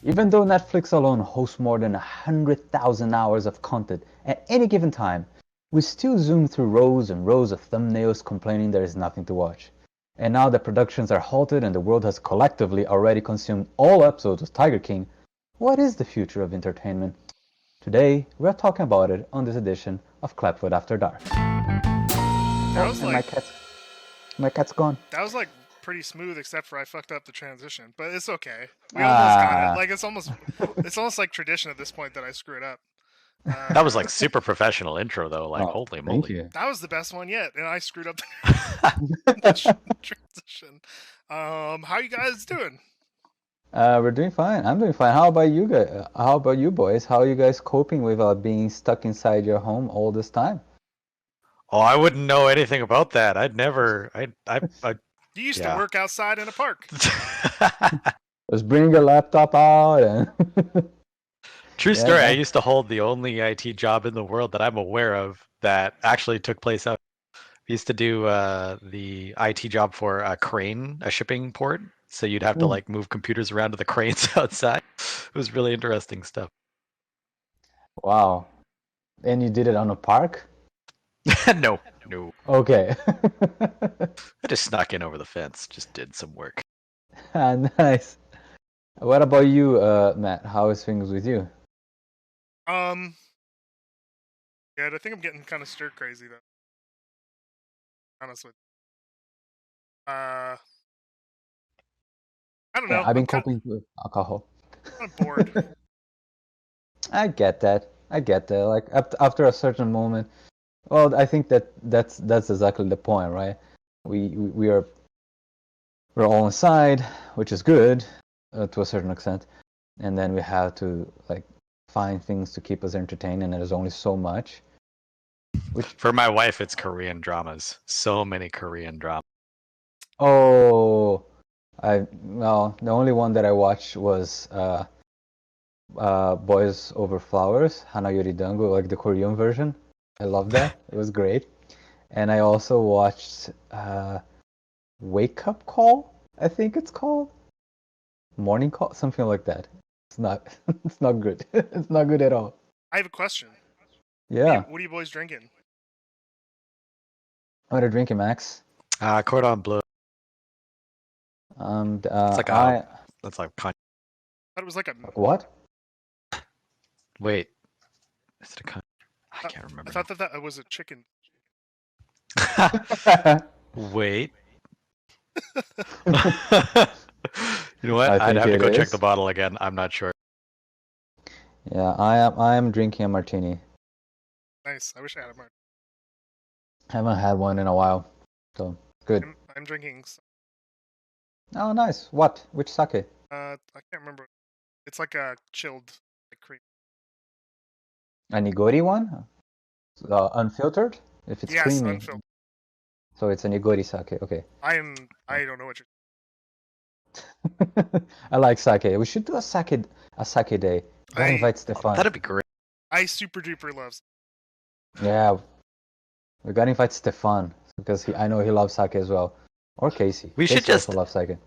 Even though Netflix alone hosts more than 100,000 hours of content at any given time, we still zoom through rows and rows of thumbnails complaining there is nothing to watch. And now that productions are halted and the world has collectively already consumed all episodes of Tiger King, what is the future of entertainment? Today, we're talking about it on this edition of Clapfoot After Dark. My cat's gone. That was like pretty smooth, except for I fucked up the transition, but it's okay. We almost got it. Like it's almost like tradition at this point that I screw it up. That was like super professional intro though. Like holy moly! Thank you. That was the best one yet, and I screwed up the transition. How you guys doing? We're doing fine. I'm doing fine. How about you guys? How about you boys? How are you guys coping with being stuck inside your home all this time? Oh, I wouldn't know anything about that. I'd never. You used to work outside in a park. Just bring your laptop out and. True story. I used to hold the only IT job in the world that I'm aware of that actually took place out. I used to do the IT job for a crane, a shipping port. So you'd have to like move computers around to the cranes outside. It was really interesting stuff. Wow. And you did it on a park? No. Okay. I just snuck in over the fence. Just did some work. Nice. What about you, Matt? How is things with you? Yeah, I think I'm getting kind of stir crazy though. Honestly. I don't know. I've been coping with alcohol. I'm bored. I get that. Like after a certain moment, well, I think that's exactly the point, right? We're all inside, which is good to a certain extent, and then we have to like find things to keep us entertained, and there's only so much. Which for my wife, it's Korean dramas. So many Korean dramas. Oh, the only one that I watched was Boys Over Flowers, Hana Yori Dango, like the Korean version. I love that. It was great. And I also watched Wake Up Call, I think it's called. Morning Call, something like that. It's not good. It's not good at all. I have a question. Yeah. What are you boys drinking? What are you drinking, Max? Cordon Bleu. That's like I thought it was like a what? Wait, is it a I can't remember. I thought that was a chicken. Wait. You know what? I'd have to go check the bottle again. I'm not sure. Yeah, I am drinking a martini. Nice. I wish I had a martini. I haven't had one in a while, so good. I'm drinking. Oh, nice. What? Which sake? I can't remember. It's like a chilled cream. A nigori one? Unfiltered? If it's creamy. Unfiltered. So it's a nigori sake. Okay. I don't know what you're. I like sake. We should do a sake day. I invite Stefan. That'd be great. I super duper love. Yeah, we gotta invite Stefan because I know he loves sake as well, or Casey. We Casey should just also loves sake.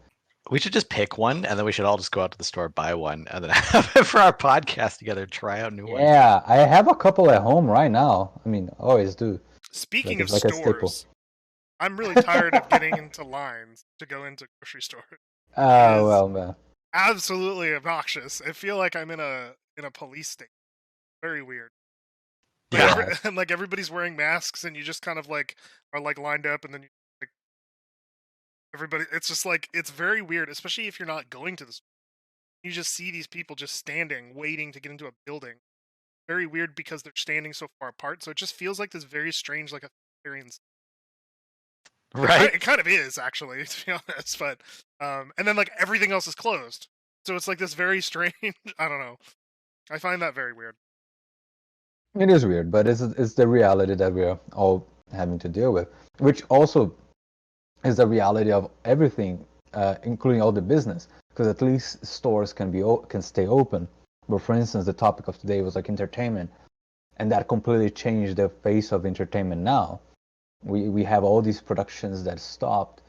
We should just pick one, and then we should all just go out to the store, buy one, and then have it for our podcast together. Try out new ones. Yeah, I have a couple at home right now. I mean, always do. Speaking of stores, I'm really tired of getting into lines to go into grocery stores. Oh well, man. Absolutely obnoxious. I feel like I'm in a police state. Very weird. Yeah. And like everybody's wearing masks, and you just kind of like are like lined up, and then you like everybody. It's just like it's very weird, especially if you're not going to the store. You just see these people just standing, waiting to get into a building. Very weird because they're standing so far apart. So it just feels like this very strange like experience. Right. It kind of is, actually, to be honest. But and then like everything else is closed, so it's like this very strange. I don't know. I find that very weird. It is weird, but it's the reality that we're all having to deal with, which also is the reality of everything, including all the business, because at least stores can stay open. But for instance, the topic of today was like entertainment, and that completely changed the face of entertainment now. We have all these productions that stopped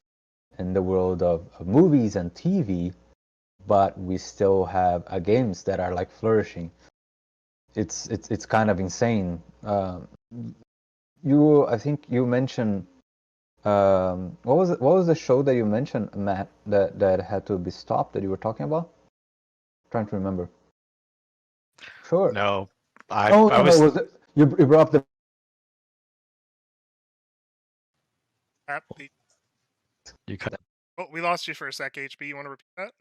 in the world of movies and TV, but we still have games that are like flourishing. It's kind of insane. I think you mentioned what was the show that you mentioned, Matt, that had to be stopped that you were talking about? I'm trying to remember. Sure. No, I I no, was. was it, you brought up the You could. Oh, we lost you for a sec, HB. You want to repeat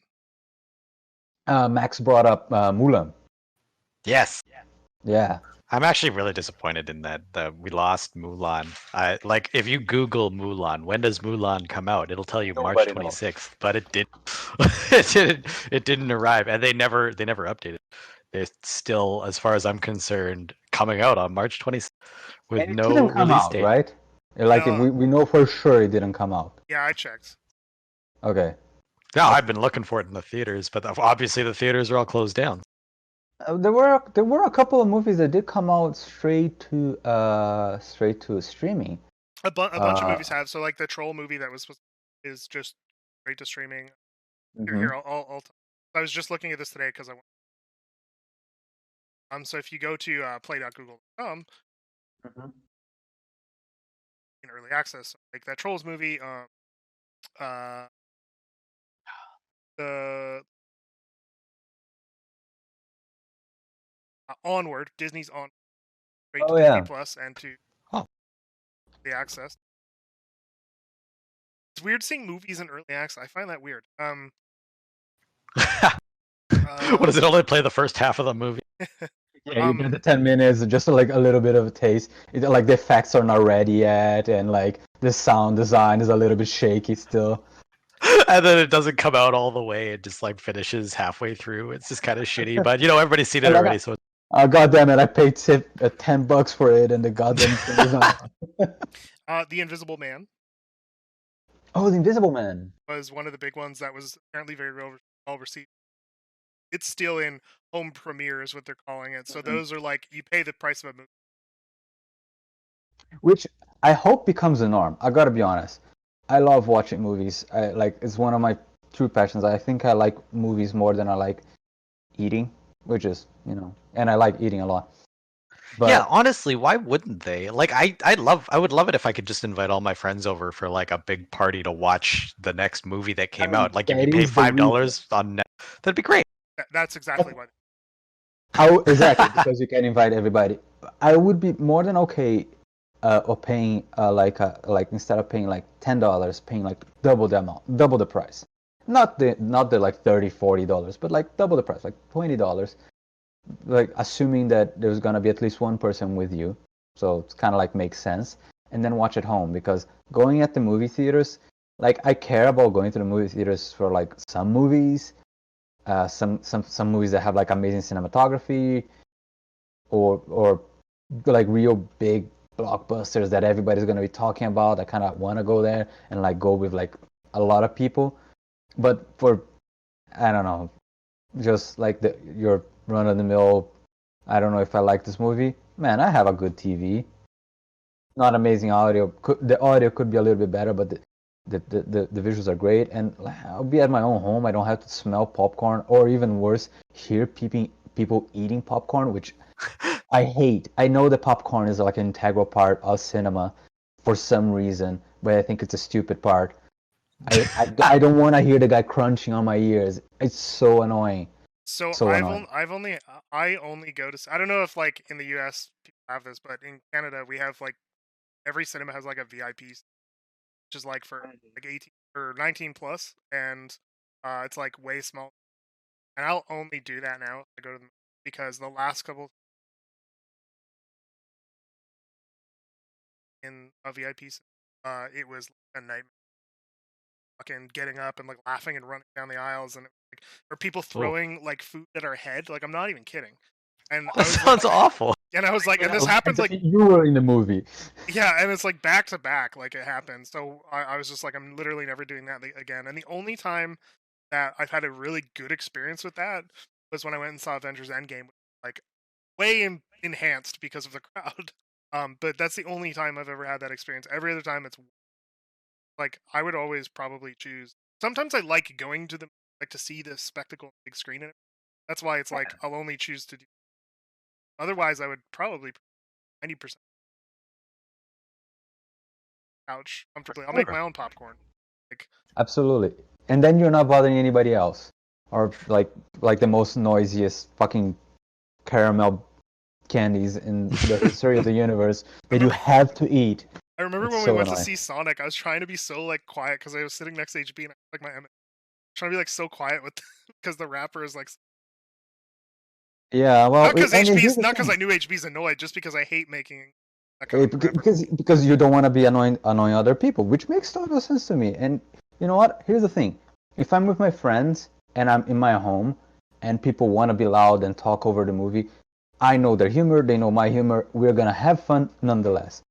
that? Max brought up Mulan. Yes. Yeah. I'm actually really disappointed in that we lost Mulan. Like if you Google Mulan, when does Mulan come out? It'll tell you March Nobody knows. 26th, but it didn't. It didn't arrive, and they never updated. It's still, as far as I'm concerned, coming out on March 26th with And it no didn't come release out, date. right? Like No. we know for sure it didn't come out. Yeah, I checked. Okay. No, I've been looking for it in the theaters, but obviously the theaters are all closed down. There were a couple of movies that did come out straight to streaming. A bunch of movies have. So like the Troll movie that was is just straight to streaming. Here, I was just looking at this today because I so if you go to play.google.com in early access, like that Trolls movie, the Onward, Disney's on straight to Disney Plus and to the access. It's weird seeing movies in early access. I find that weird. What does it only play the first half of the movie? Yeah, you get the 10 minutes, just like a little bit of a taste. Like the effects are not ready yet, and like the sound design is a little bit shaky still. And then it doesn't come out all the way. It just like finishes halfway through. It's just kind of shitty, but everybody's seen it already. So God damn it! I paid $10 for it, and the goddamn thing is not. The Invisible Man. Oh, The Invisible Man was one of the big ones that was apparently very well received. It's still in home premiere, is what they're calling it. So those are like you pay the price of a movie, which I hope becomes the norm. I gotta be honest. I love watching movies. It's one of my true passions. I think I like movies more than I like eating, which is and I like eating a lot. But, yeah, honestly, why wouldn't they? Like, I would love it if I could just invite all my friends over for like a big party to watch the next movie that came out. Like, if you pay $5 on net, that'd be great. That's exactly what. Exactly, because you can invite everybody. I would be more than okay of paying like instead of paying like $10, paying like double the amount, double the price. Not the like $30-$40, but like double the price, like $20. Like assuming that there's gonna be at least one person with you, so it's kind of like makes sense, and then watch at home, because going at the movie theaters, like I care about going to the movie theaters for like some movies, some movies that have like amazing cinematography, or like real big blockbusters that everybody's gonna be talking about. I kind of want to go there and like go with like a lot of people, but for I don't know, just like your run-of-the-mill, I don't know if I like this movie. Man, I have a good TV. Not amazing audio. The audio could be a little bit better, but the visuals are great. And I'll be at my own home. I don't have to smell popcorn, or even worse, hear people eating popcorn, which I hate. I know that popcorn is like an integral part of cinema for some reason, but I think it's a stupid part. I don't want to hear the guy crunching on my ears. It's so annoying. So I only go to. I don't know if like in the U.S. people have this, but in Canada we have like every cinema has like a VIP, which is like for like 18 or 19 plus, and it's like way small. And I'll only do that now if I go to them, because the last couple in a VIP, it was a nightmare. Fucking getting up and like laughing and running down the aisles, and like, or people throwing like food at our head. Like I'm not even kidding. And that sounds awful. And I was like, and this happened like you were in the movie. Yeah, and it's like back to back, like it happened. So I was just like, I'm literally never doing that again. And the only time that I've had a really good experience with that was when I went and saw Avengers Endgame, like way enhanced because of the crowd. But that's the only time I've ever had that experience. Every other time, it's like I would always probably choose. Sometimes I like going to the like to see the spectacle on the big screen. That's why it's like I'll only choose to do. Otherwise, I would probably 90% couch comfortably. I'll make my own popcorn. Like, Absolutely. And then you're not bothering anybody else, or like the most noisiest fucking caramel candies in the history of the universe that you have to eat. I remember when we went to see Sonic, I was trying to be so like quiet because I was sitting next to HB and I like my trying to be like so quiet with because the rapper is like. Yeah, well, not because HB's not because I knew HB's annoyed, just because I hate making. Because you don't want to be annoying other people, which makes total sense to me. And you know what? Here's the thing: if I'm with my friends and I'm in my home, and people want to be loud and talk over the movie, I know their humor, they know my humor. We're gonna have fun nonetheless.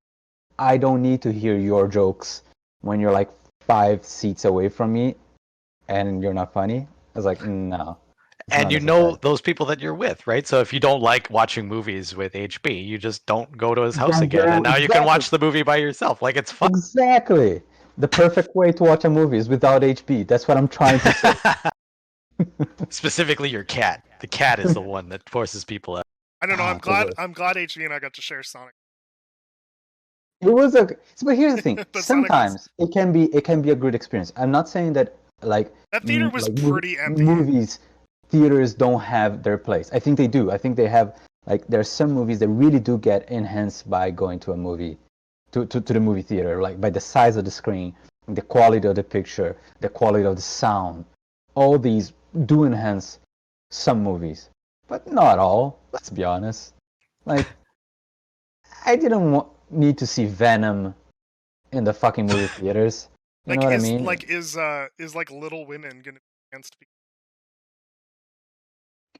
I don't need to hear your jokes when you're like 5 seats away from me, and you're not funny. I was like, no. And you know those people that you're with, right? So if you don't like watching movies with HB, you just don't go to his house again. And now you can watch the movie by yourself. Like, it's fun. Exactly. The perfect way to watch a movie is without HB. That's what I'm trying to say. Specifically your cat. The cat is the one that forces people out. I don't know. I'm glad HB and I got to share Sonic. It was but here's the thing. Sometimes it can be a good experience. I'm not saying that like that theater was pretty empty. Theaters don't have their place. I think they do. I think they have, like, there are some movies that really do get enhanced by going to a movie, to the movie theater, like by the size of the screen, the quality of the picture, the quality of the sound. All these do enhance some movies, but not all. Let's be honest. Like, I didn't need to see Venom in the fucking movie theaters. You know what I mean? Like, is like Little Women gonna be against people?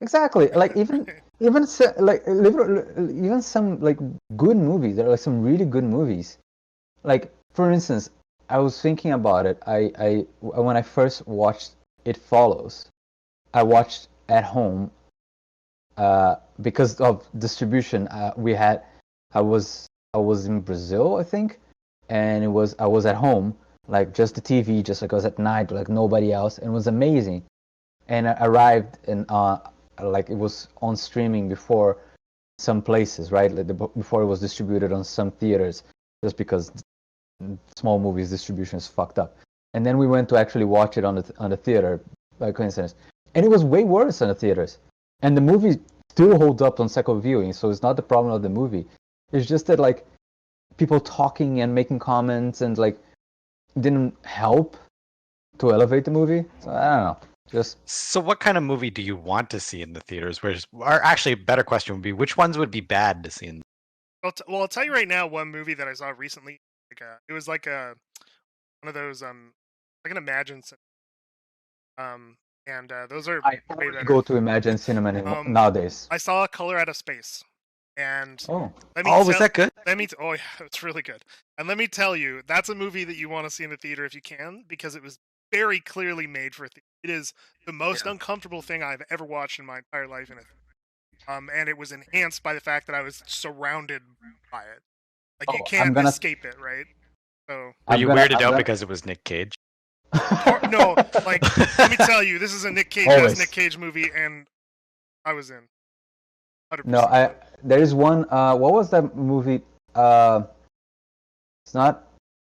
Exactly. Like even some like good movies. There are like some really good movies. Like, for instance, I was thinking about it. I when I first watched It Follows, I watched at home because of distribution. I was in Brazil, I think, and I was at home, like just the TV, just like I was at night, like nobody else, and it was amazing. And I arrived and like it was on streaming before some places, right? Like before it was distributed on some theaters, just because small movies distribution is fucked up. And then we went to actually watch it on the theater by coincidence, and it was way worse on the theaters. And the movie still holds up on second viewing, so it's not the problem of the movie. It's just that like people talking and making comments and like didn't help to elevate the movie. So I don't know. So what kind of movie do you want to see in the theaters? Or actually, a better question would be, which ones would be bad to see in? Well, I'll tell you right now. One movie that I saw recently, it was like one of those like an Imagine, and those are. I only go to Imagine Cinema nowadays. I saw Color Out of Space, and was that good? Oh yeah, it's really good. And let me tell you, that's a movie that you want to see in the theater if you can, because it was very clearly made for theater. It is the most uncomfortable thing I've ever watched in my entire life in it. And it was enhanced by the fact that I was surrounded by it. Like, you can't escape it, right? So were you weirded out because it was Nick Cage? No, like, let me tell you, this is a Nick Cage movie, and I was in. 100%. No, there is one. What was that movie? It's not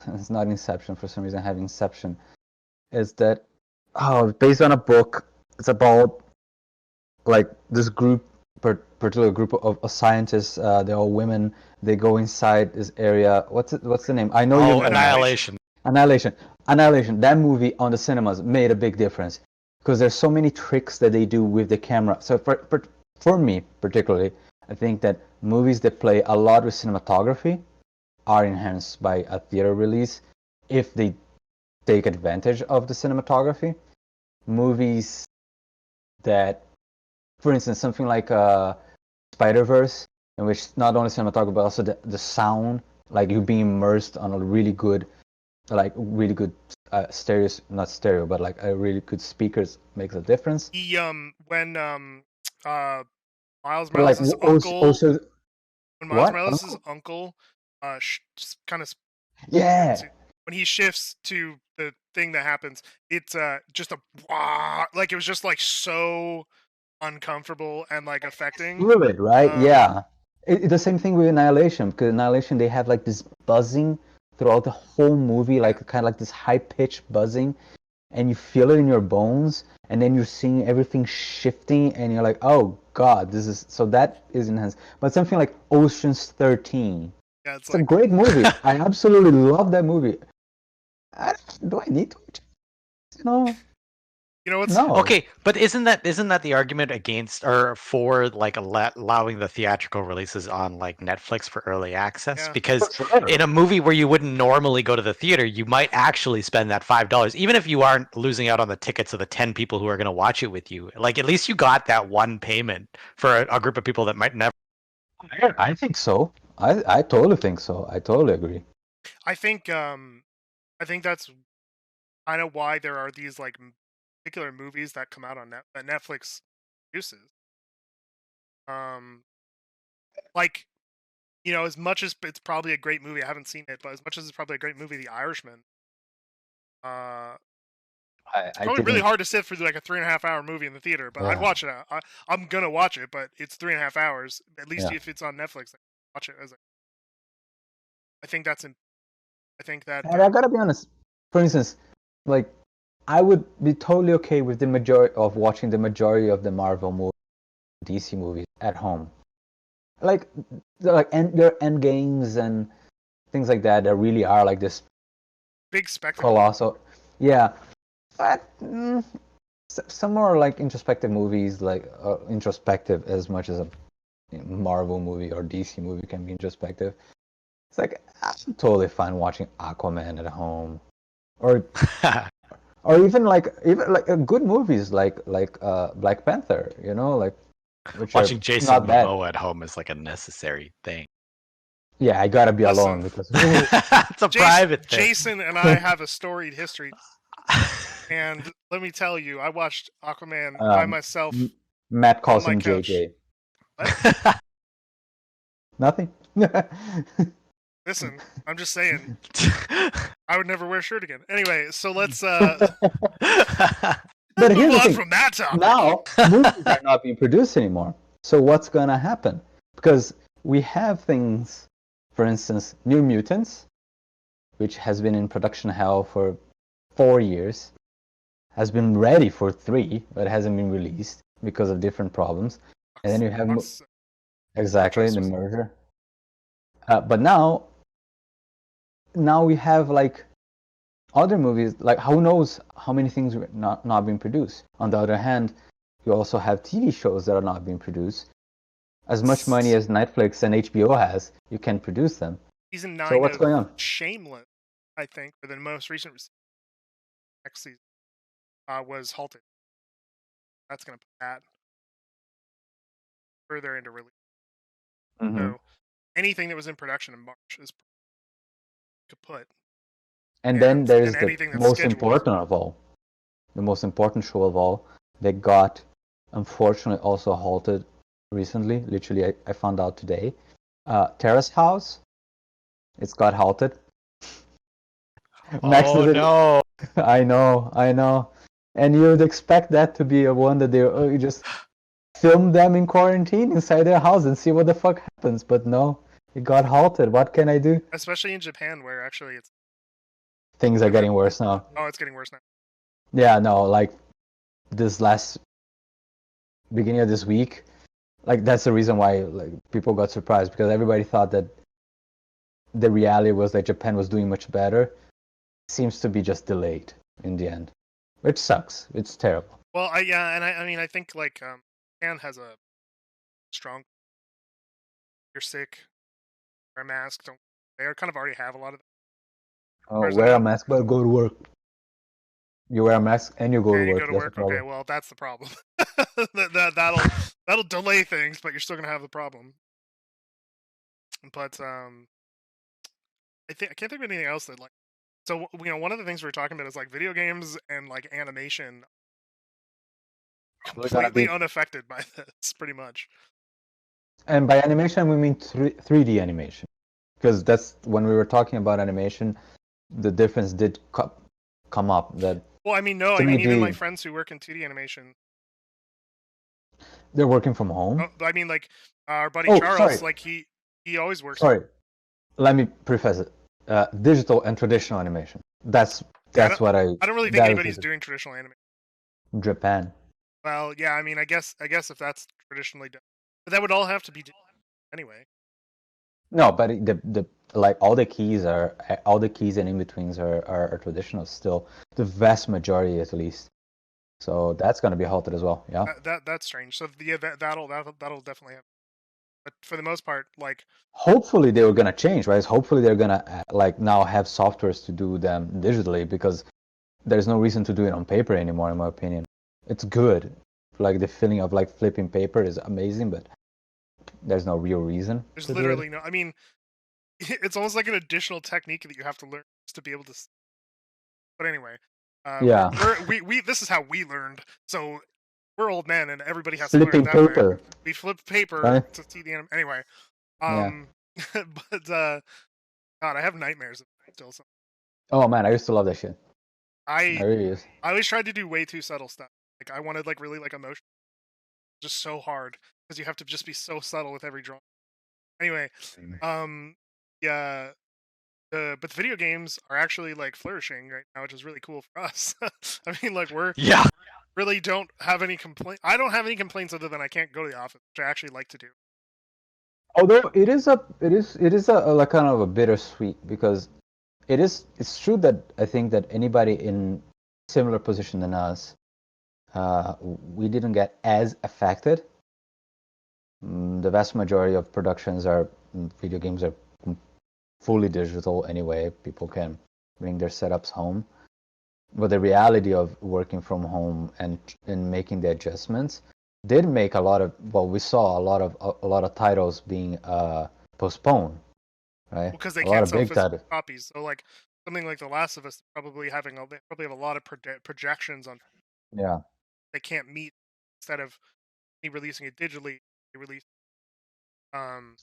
Inception. For some reason, I have Inception. Is that based on a book? It's about like this particular group of scientists. They're all women. They go inside this area. What's the name? I know you. Annihilation. Annihilation. That movie on the cinemas made a big difference because there's so many tricks that they do with the camera. So for me particularly, I think that movies that play a lot with cinematography are enhanced by a theater release if they take advantage of the cinematography. Movies that, for instance, something like Spider-Verse, in which not only cinematography but also the sound, like you being immersed on a really good stereo, not stereo, but like a really good speakers makes a difference. When Miles Morales' uncle, uncle, kind of, yeah, when he shifts to the thing that happens. It's just a like it was just like so uncomfortable and like affecting. Fluid, right? Yeah. The same thing with Annihilation, because Annihilation they have like this buzzing throughout the whole movie, like kind of like this high pitched buzzing, and you feel it in your bones, and then you're seeing everything shifting, and you're like, oh god, this is so that is intense. But something like Ocean's 13, Yeah, it's a great movie. I absolutely love that movie. Do I need to watch it? You know what's No. Okay, but isn't that the argument against or for like allowing the theatrical releases on like Netflix for early access? Yeah. Because in a movie where you wouldn't normally go to the theater, you might actually spend that $5, even if you aren't losing out on the tickets of the 10 people who are going to watch it with you. Like at least you got that one payment for a group of people that might never. I think so. I totally think so. I totally agree. I think that's kind of why there are these like particular movies that come out on that Netflix produces. Like, you know, as much as it's probably a great movie, I haven't seen it, but as much as it's probably a great movie, The Irishman. It's probably really hard to sit for like a 3.5-hour movie in the theater, but I'd watch it. I'm gonna watch it, but it's 3.5 hours. At least if it's on Netflix, I watch it. I think that's. I think that. And I gotta be honest. For instance, like I would be totally okay with the majority of watching the majority of the Marvel movies, DC movies at home. Like their end games and things like that really are like this big spectacle. Colossal. Yeah. But some more like introspective movies, like introspective as much as a Marvel movie or DC movie can be introspective. It's like I'm totally fine watching Aquaman at home, or even like good movies like Black Panther. You know, like watching Jason Momoa at home is like a necessary thing. Yeah, I gotta be alone because it's a private thing. Jason and I have a storied history. And let me tell you, I watched Aquaman by myself. Matt calls him JJ. What? Nothing. Listen, I'm just saying. I would never wear a shirt again. Anyway, so let's but here's move the on thing. From that topic. Now movies are not being produced anymore. So what's gonna happen? Because we have things, for instance, New Mutants, which has been in production hell for 4 years, has been ready for 3, but hasn't been released because of different problems. And then you have exactly the merger. But now we have like other movies. Like who knows how many things are not being produced. On the other hand, you also have TV shows that are not being produced. As much money as Netflix and HBO has, you can produce them. Season 9 so what's going on? Shameless, I think, for the most recent next season, was halted. That's going to put that further into release. Mm-hmm. So anything that was in production in March is kaput. And then there is the most important of all, the most important show of all, that got unfortunately also halted recently. Literally, I found out today. Terrace House, it's got halted. Max no! I know. And you'd expect that to be a one that you just film them in quarantine inside their house and see what the fuck happens. But no, it got halted. What can I do? Especially in Japan, where actually things are getting worse now. Oh, it's getting worse now. Yeah, no, like this last beginning of this week, like that's the reason why like people got surprised, because everybody thought that the reality was that Japan was doing much better. Seems to be just delayed in the end, which sucks. It's terrible. Well, I mean, I think like Japan has a strong. You're sick. Wear a mask. They kind of already have a lot of. Oh, wear a mask, but go to work. You wear a mask and you go to work. You go to work. Okay, well, that's the problem. that'll delay things, but you're still gonna have the problem. But I can't think of anything else that like. So one of the things we were talking about is like video games and like animation, completely unaffected by this, pretty much. And by animation we mean 3D animation, because that's when we were talking about animation, the difference did come up that Well, I mean, no, to I mean, me even my they friends who work in 2D animation. they're working from home. I mean, like our buddy Oh, Charles, sorry. like he always works. Sorry, let me preface it. Digital and traditional animation. That's what I. I don't really think that anybody's is doing traditional animation. Japan. Well, yeah, I mean, I guess if that's traditionally done, but that would all have to be anyway. No, but the like all the keys and in betweens are traditional still. The vast majority, at least. So that's going to be halted as well. Yeah. That's strange. So yeah, that'll definitely happen. But for the most part, like hopefully they were going to change, right? Hopefully they're going to like now have softwares to do them digitally, because there's no reason to do it on paper anymore, in my opinion. It's good. Like the feeling of like flipping paper is amazing, but there's no real reason. There's literally no. I mean, it's almost like an additional technique that you have to learn just to be able to. But anyway, yeah, we this is how we learned. So we're old men, and everybody has flipping to learn that paper. way. We flip paper right? to see the anime. Anyway, Yeah. but God, I have nightmares still. So. Oh man, I used to love that shit. I really used. I always tried to do way too subtle stuff. Like I wanted like really like emotion, just so hard because you have to just be so subtle with every drawing. Anyway, yeah. But the video games are actually like flourishing right now, which is really cool for us. I mean, like really don't have any complaint. I don't have any complaints other than I can't go to the office, which I actually like to do. Although it is a like kind of a bittersweet, because it's true that I think that anybody in similar position than us, we didn't get as affected. The vast majority of productions video games are fully digital anyway. People can bring their setups home, but the reality of working from home and making the adjustments did make a lot of, well, we saw a lot of titles being postponed, right? Because they a can't lot of sell big physical titles. copies. So like something like The Last of Us they probably have a lot of projections on. Yeah. They can't meet. Instead of me releasing it digitally, they release.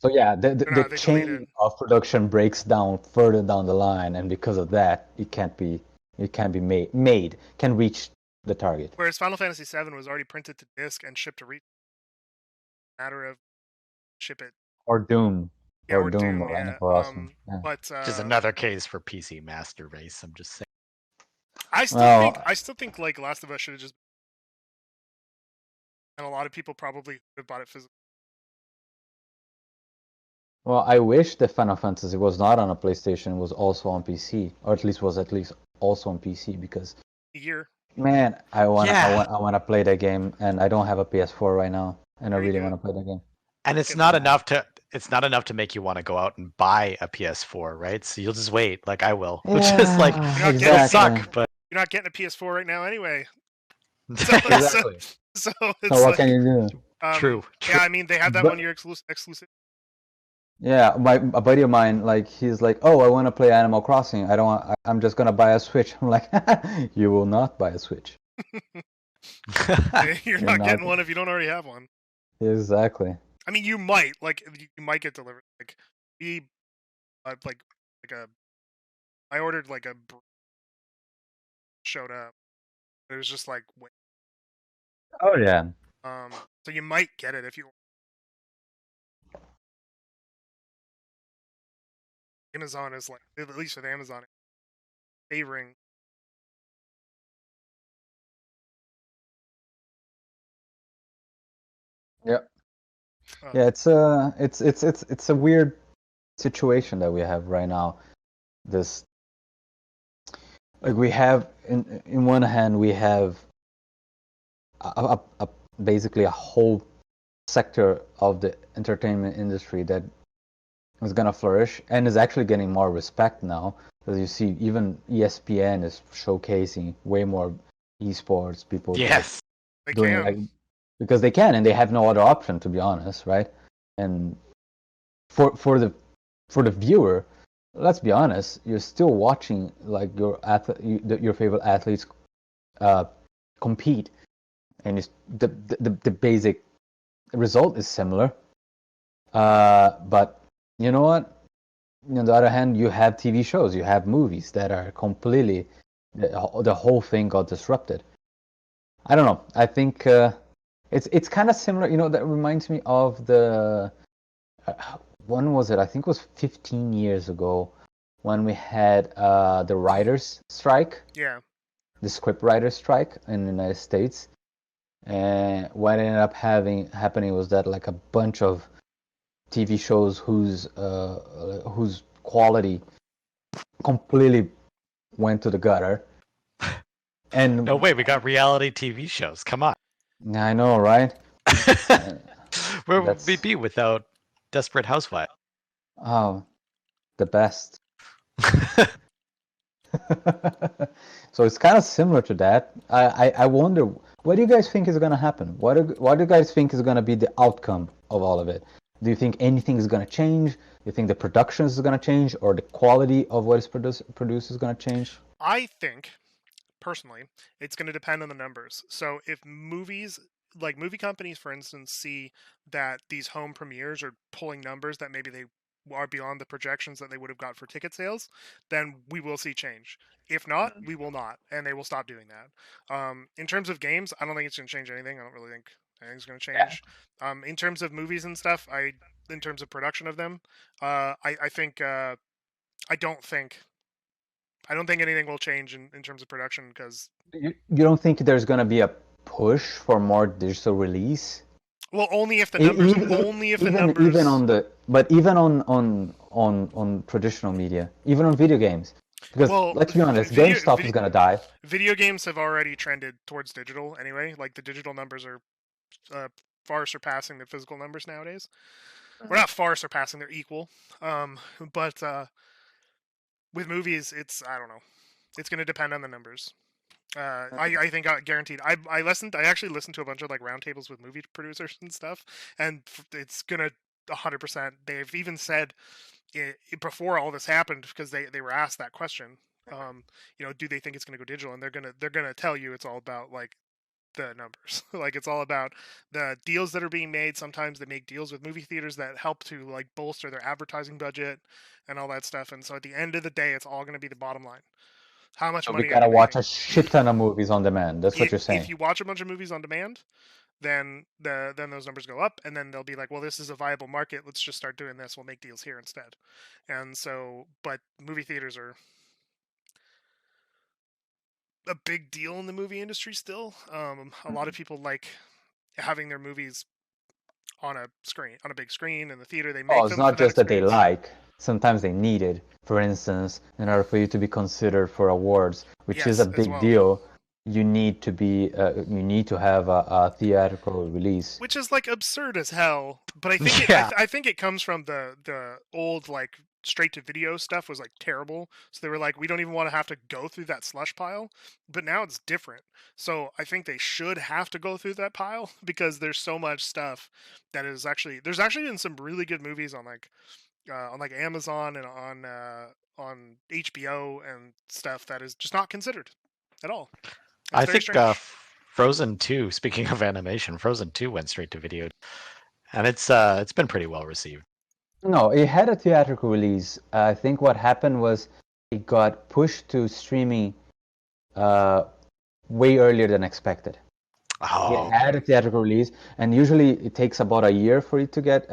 So yeah, the chain of production breaks down further down the line, and because of that, it can't be can reach the target. Whereas Final Fantasy VII was already printed to disc and shipped to retail. Matter of ship it. Or Doom. Yeah, or Doom. Yeah. But just another case for PC Master Race. I'm just saying. I still think like Last of Us should have just. And a lot of people probably would have bought it physically. Well, I wish that Final Fantasy was not on a PlayStation, was also on PC, or at least also on PC, because man, I want to play that game, and I don't have a PS4 right now, and I really want to play that game. And it's not enough to make you want to go out and buy a PS4, right? So you'll just wait, like I will, which is like it'll suck, but you're not getting a PS4 right now anyway. Exactly. So what can you do? True. Yeah, I mean they have that 1 year exclusive. Yeah, a buddy of mine, like he's like, oh, I want to play Animal Crossing. I'm just gonna buy a Switch. I'm like, you will not buy a Switch. You're not getting one if you don't already have one. Exactly. I mean, you might get delivered. Like I ordered like a showed up. It was just like wait. Oh yeah. So you might get it if you. Amazon is like, at least with Amazon, favoring. Yeah. Yeah, it's a weird situation that we have right now. This, like, we have in one hand we have basically a whole sector of the entertainment industry that is gonna flourish and is actually getting more respect now, because you see even ESPN is showcasing way more esports people. Yes, they can. Like, because they can, and they have no other option, to be honest, right? And for the viewer, let's be honest, you're still watching like your favorite athletes compete, and it's the basic result is similar. But you know what? On the other hand, you have TV shows, you have movies that are completely the whole thing got disrupted. I don't know. I think it's kind of similar. That reminds me of the when was it? I think it was 15 years ago when we had the writers' strike. Yeah. The script writers' strike in the United States. And what ended up happening was that like a bunch of TV shows whose quality completely went to the gutter. And No way, we got reality TV shows. Come on. I know, right? Where would we be without Desperate Housewives? Oh, the best. So it's kind of similar to that. I wonder, what do you guys think is going to happen? What do you guys think is going to be the outcome of all of it? Do you think anything is going to change? Do you think the production is going to change, or the quality of what is produced is going to change? I think, personally, it's going to depend on the numbers. So if movies, like movie companies, for instance, see that these home premieres are pulling numbers that maybe they are beyond the projections that they would have got for ticket sales, then we will see change. If not, we will not, and they will stop doing that. In terms of games, I don't think it's going to change anything. I don't really think anything's going to change. In terms of movies and stuff, in terms of production of them, I think I don't think anything will change in terms of production because you don't think there's going to be a push for more digital release? Well, only if the numbers. Even on traditional media, even on video games. Because let's be honest, GameStop is gonna die. Video games have already trended towards digital anyway. Like the digital numbers are far surpassing the physical numbers nowadays. We're not far surpassing; they're equal. But with movies, I don't know. It's going to depend on the numbers. I think guaranteed. I actually listened to a bunch of like roundtables with movie producers and stuff, and it's gonna 100%. They've even said before all this happened, because they were asked that question. Do they think it's gonna go digital? And they're gonna tell you it's all about like the numbers. Like it's all about the deals that are being made. Sometimes they make deals with movie theaters that help to like bolster their advertising budget and all that stuff. And so at the end of the day, it's all gonna be the bottom line. How much money? We gotta watch a shit ton of movies on demand. That's what you're saying. If you watch a bunch of movies on demand, then those numbers go up, and then they'll be like, well, this is a viable market. Let's just start doing this. We'll make deals here instead. And so, but movie theaters are a big deal in the movie industry still. A lot of people like having their movies on a big screen in the theater. They make it's not just that they like. Sometimes they need it. For instance, in order for you to be considered for awards, which is a big deal, you need to have a theatrical release. Which is like absurd as hell. But I think I think it comes from the old like straight to video stuff was like terrible. So they were like, we don't even want to have to go through that slush pile. But now it's different. So I think they should have to go through that pile because there's so much stuff that is there's actually been some really good movies on like Amazon and on HBO and stuff that is just not considered at all. I think Frozen 2, speaking of animation, Frozen 2 went straight to video, and it's been pretty well received. No, it had a theatrical release. I think what happened was it got pushed to streaming way earlier than expected. Oh. It had a theatrical release, and usually it takes about a year for it to get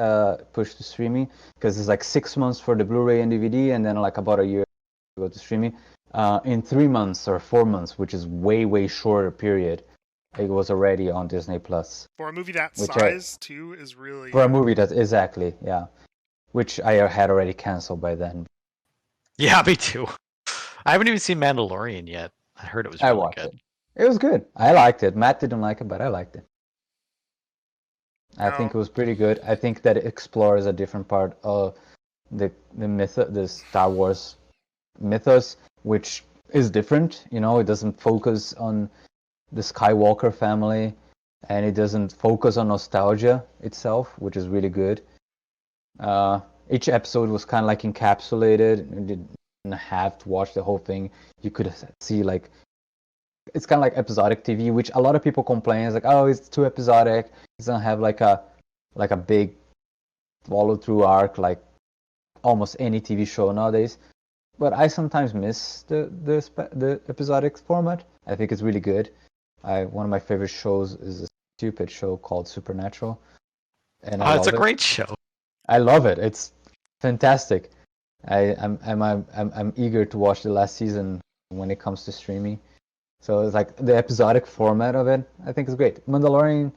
pushed to streaming, because it's like 6 months for the Blu-ray and DVD, and then like about a year to go to streaming. In 3 months or 4 months, which is way shorter period, it was already on Disney Plus. For a movie that size, too, is really... For a movie that, exactly, yeah. Which I had already canceled by then. Yeah, me too. I haven't even seen Mandalorian yet. I heard it was really good. It was good. I liked it. Matt didn't like it, but I liked it. I think it was pretty good. I think that it explores a different part of the Star Wars mythos, which is different. It doesn't focus on the Skywalker family, and it doesn't focus on nostalgia itself, which is really good. Each episode was kind of like encapsulated. You didn't have to watch the whole thing. You could see like, it's kind of like episodic TV, which a lot of people complain. It's like, oh, it's too episodic. It doesn't have like a big follow-through arc like almost any TV show nowadays. but I sometimes miss the episodic format. I think it's really good. One of my favorite shows is a stupid show called Supernatural, and I It's a love it. great show. I love it. It's fantastic. I'm eager to watch the last season when it comes to streaming. So it's like the episodic format of it, I think is great. Mandalorian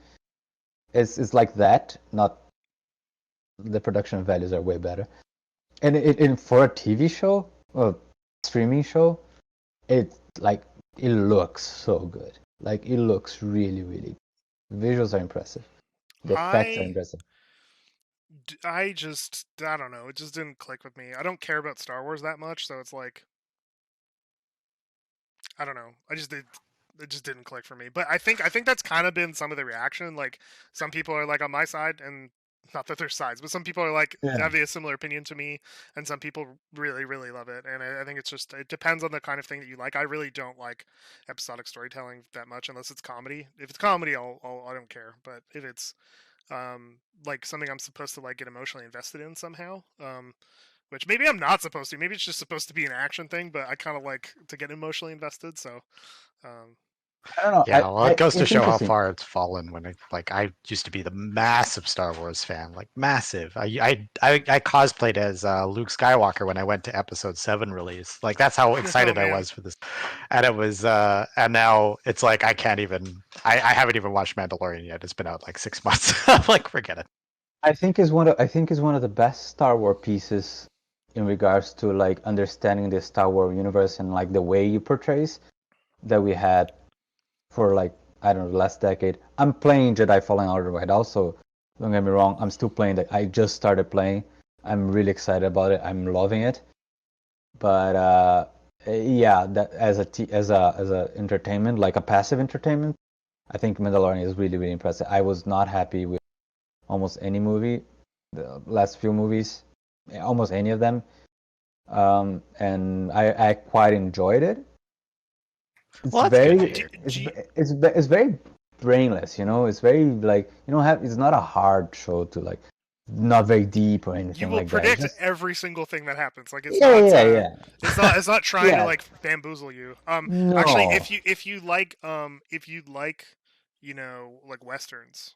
is like that, not the production values are way better. And for a TV show or streaming show, it looks so good. Like it looks really, really. The visuals are impressive. The effects are impressive. I don't know. It just didn't click with me. I don't care about Star Wars that much, so it's like, I don't know. It just didn't click for me. But I think that's kind of been some of the reaction. Like some people are like on my side, and not that there's sides, but some people are like have a similar opinion to me, and some people really, really love it. And I think it depends on the kind of thing that you like. I really don't like episodic storytelling that much unless it's comedy. If it's comedy, I don't care. But if it's like something I'm supposed to like get emotionally invested in somehow, which maybe I'm not supposed to. Maybe it's just supposed to be an action thing, but I kind of like to get emotionally invested. So, I don't know. Yeah, well, it goes to show how interesting. far it's fallen. When I used to be the massive Star Wars fan, like massive. I cosplayed as Luke Skywalker when I went to Episode 7 release. Like that's how excited I man. was for this, and it was and now it's like I can't even. I haven't even watched Mandalorian yet. It's been out like 6 months. I'm like, forget it. I think is one of the best Star Wars pieces in regards to like understanding the Star Wars universe and like the way you portrays that we had for like I don't know the last decade. I'm playing Jedi Fallen Order right now, so don't get me wrong. I'm still playing that. I just started playing. I'm really excited about it. I'm loving it. But yeah, that as a entertainment, like a passive entertainment, I think Mandalorian is really really impressive. I was not happy with almost any movie, the last few movies, almost any of them, and I quite enjoyed it. It's Well, that's very good. it's very brainless, you know. It's very like you don't have. It's not a hard show to like, not very deep or anything you will like that. predict Just, every single thing that happens. Like it's yeah. it's not trying to Yeah. like bamboozle you. No. Actually, if you like you know like westerns,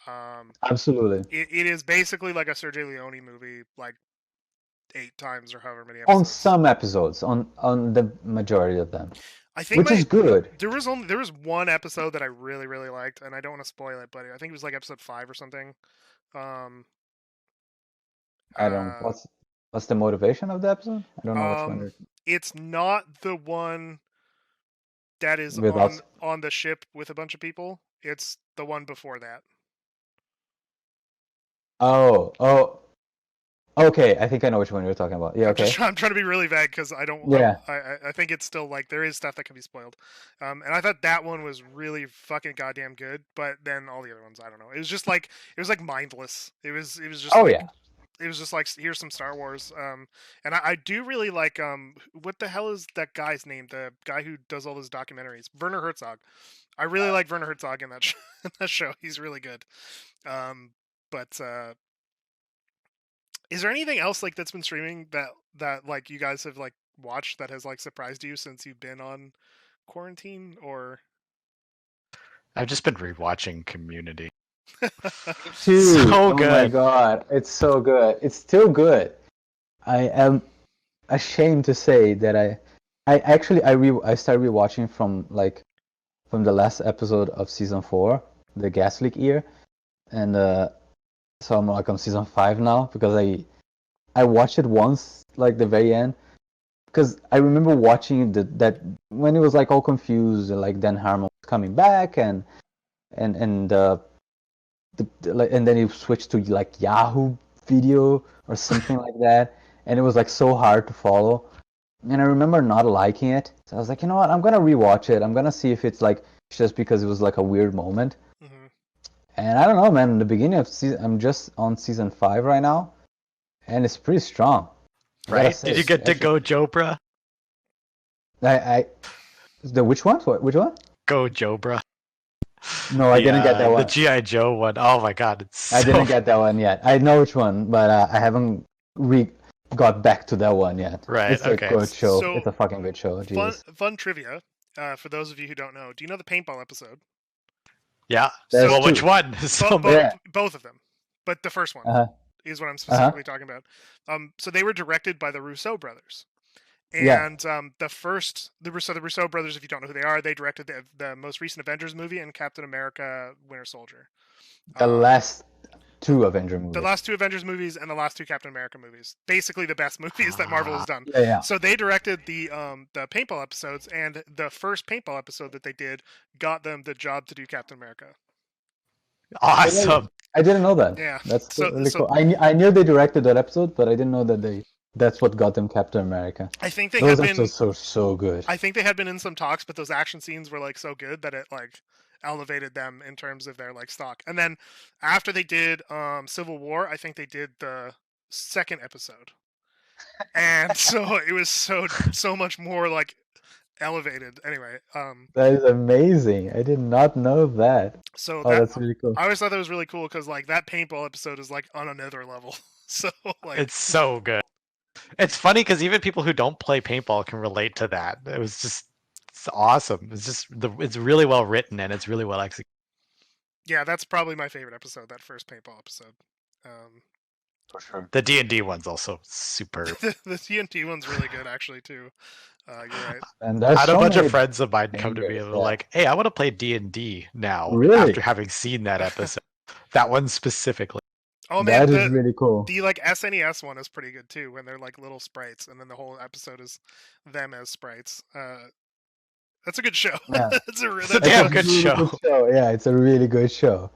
Absolutely. it is basically like a Sergio Leone movie, like 8 times or however many On episodes. some episodes, on the majority of them, I think which is good. there was one episode that I really really liked, and I don't want to spoil it, but I think it was like episode 5 or something. Um, I don't. uh, What's the motivation of the episode? I don't know which one. it's not the one that is Without. on the ship with a bunch of people. It's the one before that. Oh. Okay, I think I know which one you're talking about. Yeah, okay. I'm trying to be really vague because I don't. Yeah. I think it's still like there is stuff that can be spoiled, and I thought that one was really fucking goddamn good. But then all the other ones, I don't know. It was like mindless. It was just. Oh like, yeah. It was just like here's some Star Wars. And I do really like what the hell is that guy's name? The guy who does all those documentaries, Werner Herzog. I really like Werner Herzog in that in that show. He's really good. But is there anything else like that's been streaming that like you guys have like watched that has like surprised you since you've been on quarantine or? I've just been rewatching Community. Too. So Oh good. my god, it's so good. It's still good. I am ashamed to say that I started rewatching from the last episode of season 4, the gas leak year, and so I'm like on season 5 now because I watched it once, like the very end, because I remember watching that when it was like all confused, like Dan Harmon was coming back and and then he switched to like Yahoo Video or something like that, and it was like so hard to follow. And I remember not liking it, so I was like, you know what, I'm gonna rewatch it. I'm gonna see if it's like just because it was like a weird moment. Mm-hmm. And I don't know, man. In the beginning of season, I'm just on season 5 right now, and it's pretty strong. Right? Did you get to Go Jobra? Which one? Which one? Go Jobra. No, I didn't get that one. The G.I. Joe one. Oh my god, it's I didn't get that one yet. I know which one, but I haven't got back to that one yet. Right, It's a okay. good show. So, It's a fucking good show. Jesus. Fun trivia. For those of you who don't know, do you know the paintball episode? Yeah. There's Well, which two. one? So many. Yeah. Both of them, but the first one Uh-huh. is what I'm specifically talking about. So they were directed by the Rousseau brothers, Yeah. and the Rousseau brothers, if you don't know who they are, they directed the most recent Avengers movie and Captain America: Winter Soldier. The last two Avenger movies. The last two Avengers movies and the last two Captain America movies. Basically the best movies that Marvel has done. Yeah. So they directed the paintball episodes, and the first paintball episode that they did got them the job to do Captain America. Awesome. I didn't know that. Yeah. That's really cool. I knew they directed that episode, but I didn't know that that's what got them Captain America. I think they Those had episodes are so good. I think they had been in some talks, but those action scenes were like so good that it like elevated them in terms of their like stock. And then after they did Civil War, I think they did the second episode. And so it was so much more like elevated. Anyway, that is amazing. I did not know that. So that's really cool. I always thought that was really cool because like that paintball episode is like on another level. So like it's so good. It's funny because even people who don't play paintball can relate to that. It's awesome. It's really well written and it's really well executed. Yeah, that's probably my favorite episode. That first paintball episode. For sure. The D&D one's also superb. The D&D one's really good actually too. You're right. And I had a bunch of friends of mine come to me and were yeah. like, "Hey, I want to play D&D now." Really? After having seen that episode, that one specifically. Oh man, that is really cool. The like SNES one is pretty good too, when they're like little sprites, and then the whole episode is them as sprites. That's a good show. Yeah. It's a damn good really show. Good show. Yeah, it's a really good show.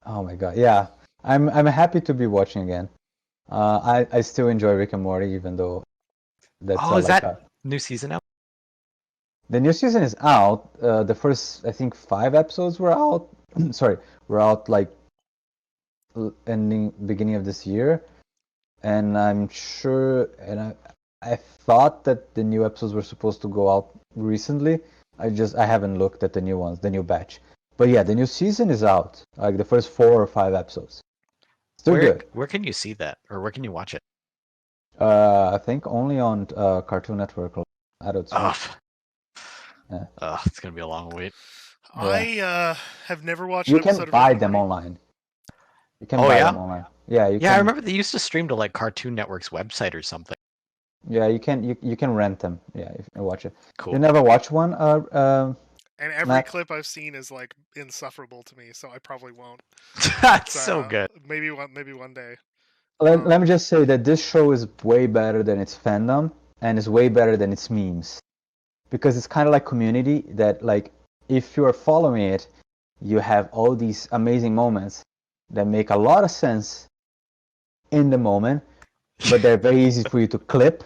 Oh my god, yeah. I'm happy to be watching again. I still enjoy Rick and Morty, even though that's is that new season out? The new season is out. The first, I think, 5 episodes were out. Sorry, were out like beginning of this year, and I'm sure, and I thought that the new episodes were supposed to go out recently. I haven't looked at the new ones, the new batch. But yeah, the new season is out. Like the first 4 or 5 episodes. Still good. Where can you see that, or where can you watch it? I think only on Cartoon Network. Adult Swim. Yeah. It's gonna be a long wait. I have never watched. You can buy them online. You can buy them online. Yeah, you can. I remember they used to stream to like Cartoon Network's website or something. Yeah, you can rent them. Yeah, if you watch it. Cool. You never watch one? And every clip I've seen is like insufferable to me, so I probably won't. That's so good. Maybe one day. Let me just say that this show is way better than its fandom, and is way better than its memes, because it's kind of like Community. That like if you are following it, you have all these amazing moments that make a lot of sense in the moment, but they're very easy for you to clip.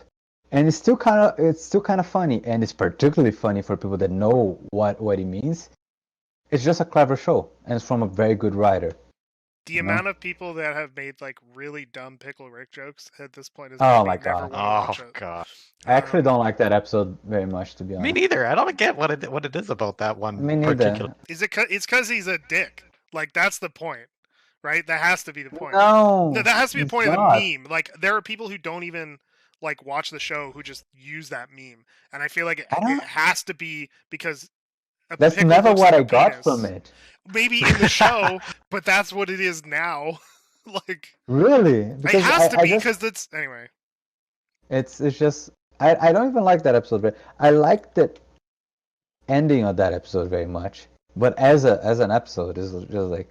And it's still kind of funny, and it's particularly funny for people that know what it means. It's just a clever show, and it's from a very good writer. The amount of people that have made like really dumb Pickle Rick jokes at this point is oh my god! God! I actually don't like that episode very much, to be honest. Me neither. I don't get what it is about that one. Me neither. Particular. Is it? It's because he's a dick. Like that's the point, right? That has to be the point. No, that has to be the point of the meme. Like there are people who don't even like watch the show who just use that meme, and I feel like it has to be because that's never what I got from it. Maybe in the show, but that's what it is now. Like really, because it has to be because that's anyway. It's just I don't even like that episode, but I like the ending of that episode very much. But as an episode, is just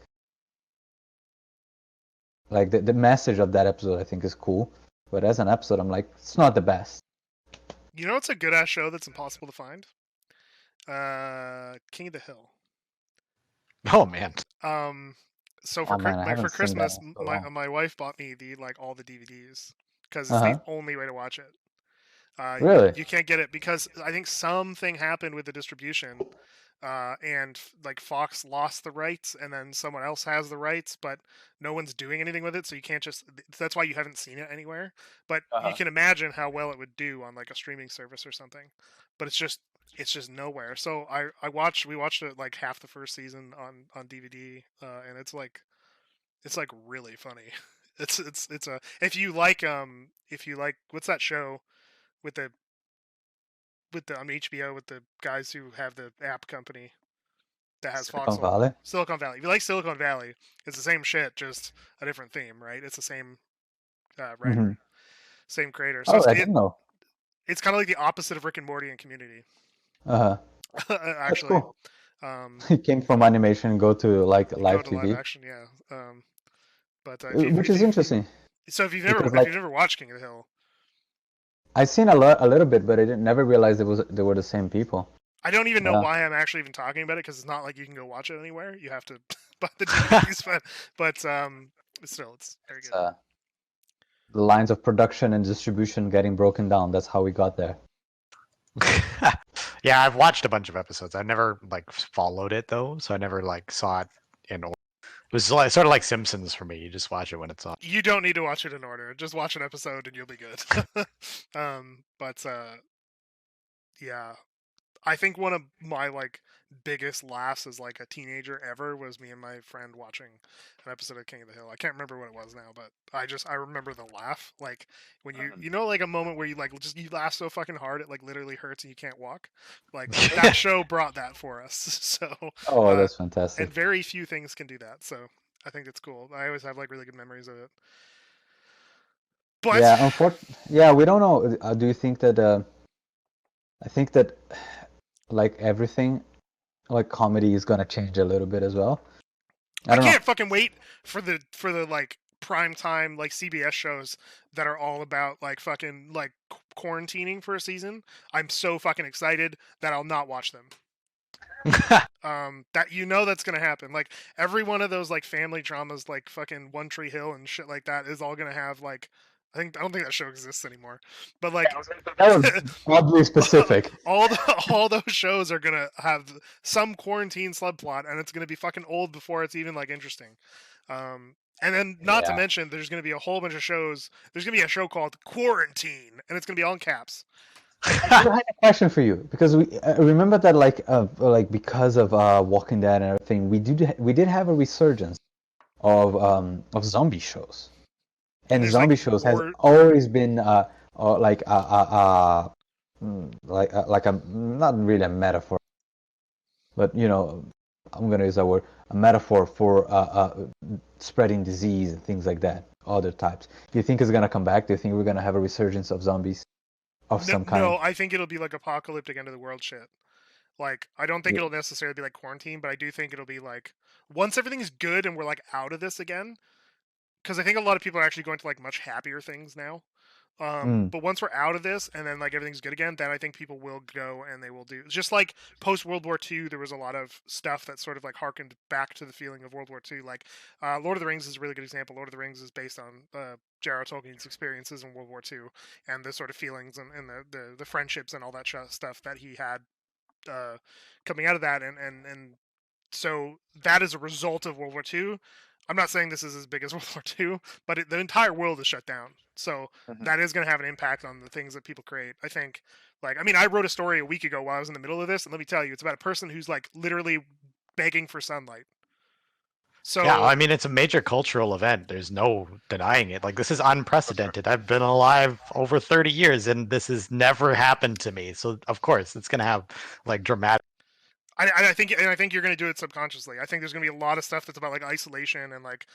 like the message of that episode I think is cool. But as an episode, I'm like, it's not the best. You know, it's a good ass show that's impossible to find. King of the Hill. Oh man. So for for Christmas, my wife bought me all the DVDs because it's the only way to watch it. Really? You can't get it because I think something happened with the distribution, and like Fox lost the rights, and then someone else has the rights, but no one's doing anything with it, so you can't just. That's why you haven't seen it anywhere. But you can imagine how well it would do on like a streaming service or something. But it's just nowhere. So we watched it like half the first season on DVD, and it's like really funny. It's a if you like what's that show with the on HBO with the guys who have the app company that has Silicon Foxhole. Valley. Silicon Valley. If you like Silicon Valley, it's the same shit, just a different theme, right? It's the same writer, Hmm. same creator. So Oh, I didn't know. it's kind of like the opposite of Rick and Morty and Community, Uh huh. That's actually. cool. It came from animation, go to like You go live to live TV, action, yeah. But which is interesting if you've because never watched King of the Hill, I've seen a little bit, but I didn't never realized they were the same people. I don't even know Yeah. why I'm actually even talking about it because it's not like you can go watch it anywhere. You have to buy the DVDs, but still, it's very It's, good. the lines of production and distribution getting broken down. That's how we got there. Yeah, I've watched a bunch of episodes. I never like followed it though, so I never like saw it in order. It was like, sort of like Simpsons for me. You just watch it when it's on. You don't need to watch it in order. Just watch an episode and you'll be good. Yeah, I think one of my like biggest laughs as like a teenager ever was me and my friend watching an episode of King of the Hill. I can't remember what it was now, but I remember the laugh. Like when you know like a moment where you like you laugh so fucking hard it like literally hurts and you can't walk. Like that show brought that for us. So Oh, that's fantastic. and very few things can do that. So I think it's cool. I always have like really good memories of it. But Yeah, yeah, we don't know. Do you think that? I think that like everything, like comedy is gonna change a little bit as well. I don't can't fucking wait for the like prime time like CBS shows that are all about like fucking like quarantining for a season. I'm so fucking excited that I'll not watch them. That that's gonna happen. Like every one of those like family dramas, like fucking One Tree Hill and shit like that, is all gonna have like I don't think that show exists anymore. But like that was oddly specific. all those shows are gonna have some quarantine subplot, and it's gonna be fucking old before it's even like interesting. And then not to mention, there's gonna be a whole bunch of shows. There's gonna be a show called Quarantine, and it's gonna be all in caps. I had a question for you because we remember that like because of Walking Dead and everything, we did have a resurgence of zombie shows, and zombie like shows has always been like a not really a metaphor, but I'm gonna use that word, a metaphor for spreading disease and things like that, other types. Do you think it's gonna come back? Do you think we're gonna have a resurgence of zombies? Of some kind. No, I think it'll be like apocalyptic end of the world shit. Like, I don't think it'll necessarily be like quarantine, but I do think it'll be like once everything's good and we're like out of this again. Because I think a lot of people are actually going to like much happier things now. But once we're out of this and then like everything's good again, then I think people will go and they will do just like post World War II. There was a lot of stuff that sort of like harkened back to the feeling of World War II. Like Lord of the Rings is a really good example. Lord of the Rings is based on J.R.R. Tolkien's experiences in World War II and the sort of feelings and the friendships and all that stuff that he had coming out of that. And so that is a result of World War II. I'm not saying this is as big as World War II, but the entire world is shut down. So that is going to have an impact on the things that people create. I think, I wrote a story a week ago while I was in the middle of this, and let me tell you, it's about a person who's like literally begging for sunlight. So yeah, I mean, it's a major cultural event. There's no denying it. Like, this is unprecedented. I've been alive over 30 years, and this has never happened to me. So, of course, it's going to have like dramatic. I think you're going to do it subconsciously. I think there's going to be a lot of stuff that's about like isolation and like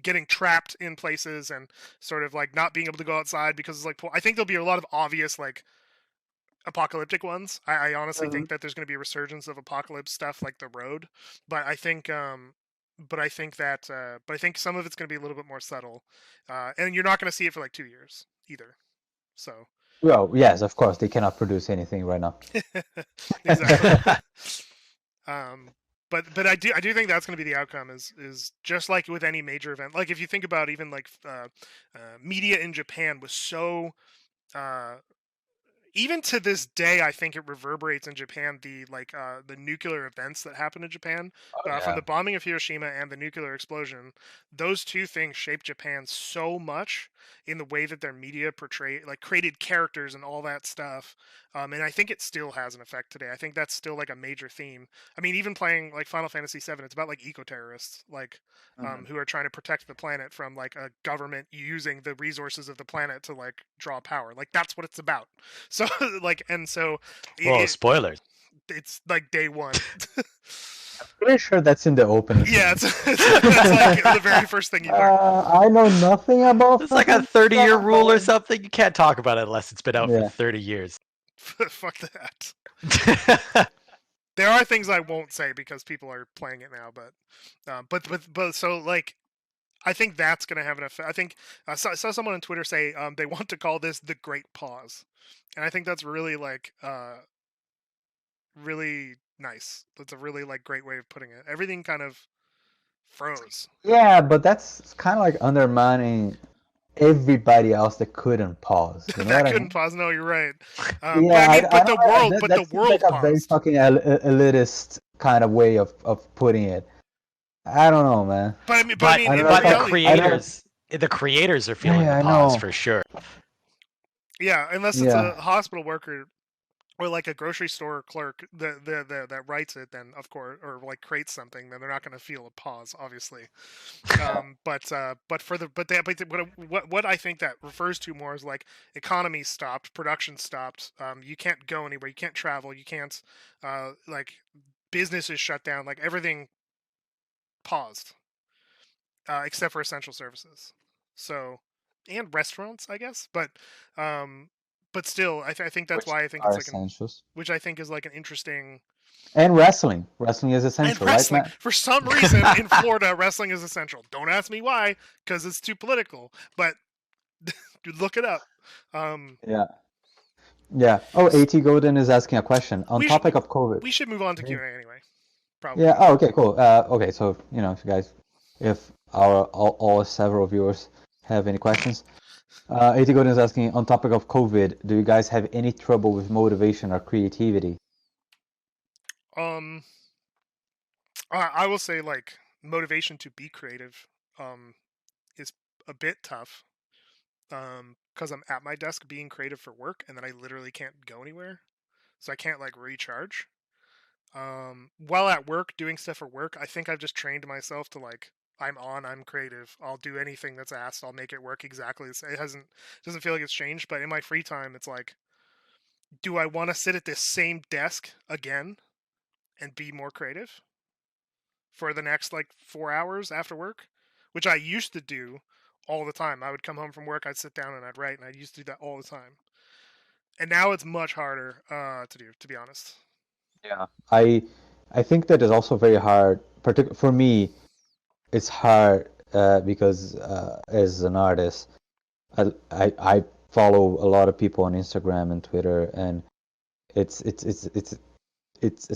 getting trapped in places and sort of like not being able to go outside because it's like I think there'll be a lot of obvious like apocalyptic ones. I honestly think that there's going to be a resurgence of apocalypse stuff like The Road, but I think I think some of it's going to be a little bit more subtle, and you're not going to see it for like 2 years either. So. Well, yes, of course, they cannot produce anything right now. Exactly. But I do think that's going to be the outcome. Is just like with any major event. Like if you think about even like media in Japan was so even to this day, I think it reverberates in Japan. The nuclear events that happened in Japan, from the bombing of Hiroshima and the nuclear explosion, those two things shaped Japan so much in the way that their media created characters and all that stuff. And I think it still has an effect today. I think that's still like a major theme. I mean, even playing like Final Fantasy VII, it's about like eco-terrorists, who are trying to protect the planet from like a government using the resources of the planet to like draw power. Like that's what it's about. So Well, spoilers. It's like day one. I'm pretty sure that's in the opening. Yeah, it's like the very first thing you learn. I know nothing about. It's like a 30-year rule or something. You can't talk about it unless it's been out for 30 years. Fuck that. There are things I won't say because people are playing it now, but so like, I think that's gonna have an effect. I think I saw someone on Twitter say they want to call this the Great Pause, and I think that's really like really nice. That's a really like great way of putting it. Everything kind of froze. Yeah, but that's kind of like undermining everybody else that couldn't pause. You know that what couldn't I mean? pause. No, you're right. Yeah, but the world like a very paused. fucking elitist kind of way of putting it. I don't know, man. But I mean, the creators are feeling the pause for sure. Yeah, unless it's a hospital worker or like a grocery store clerk that writes it, then of course, or like creates something, then they're not going to feel a pause, obviously. What I think that refers to more is like economy stopped, production stopped. You can't go anywhere, you can't travel, you can't like businesses shut down, like everything paused, except for essential services. So, and restaurants, I guess, but still, I think that's why I think it's like essentials. Which I think is like an interesting. And wrestling is essential, right, Matt? For some reason, in Florida, wrestling is essential. Don't ask me why, because it's too political. But look it up. Yeah. Oh, AT Golden is asking a question on topic of COVID. We should move on to Q&A anyway. Probably. Yeah. Oh, okay. Cool. Okay. So if all several viewers have any questions. AT Golden is asking, on topic of COVID, do you guys have any trouble with motivation or creativity? I will say like motivation to be creative is a bit tough because I'm at my desk being creative for work, and then I literally can't go anywhere, so I can't like recharge. While at work doing stuff for work, I think I've just trained myself to like, I'm creative. I'll do anything that's asked. I'll make it work exactly. It doesn't feel like it's changed, but in my free time, it's like, do I want to sit at this same desk again and be more creative for the next like 4 hours after work, which I used to do all the time. I would come home from work, I'd sit down and I'd write, and I used to do that all the time. And now it's much harder to do, to be honest. Yeah, I think that is also very hard. For me, it's hard because as an artist, I follow a lot of people on Instagram and Twitter, and it's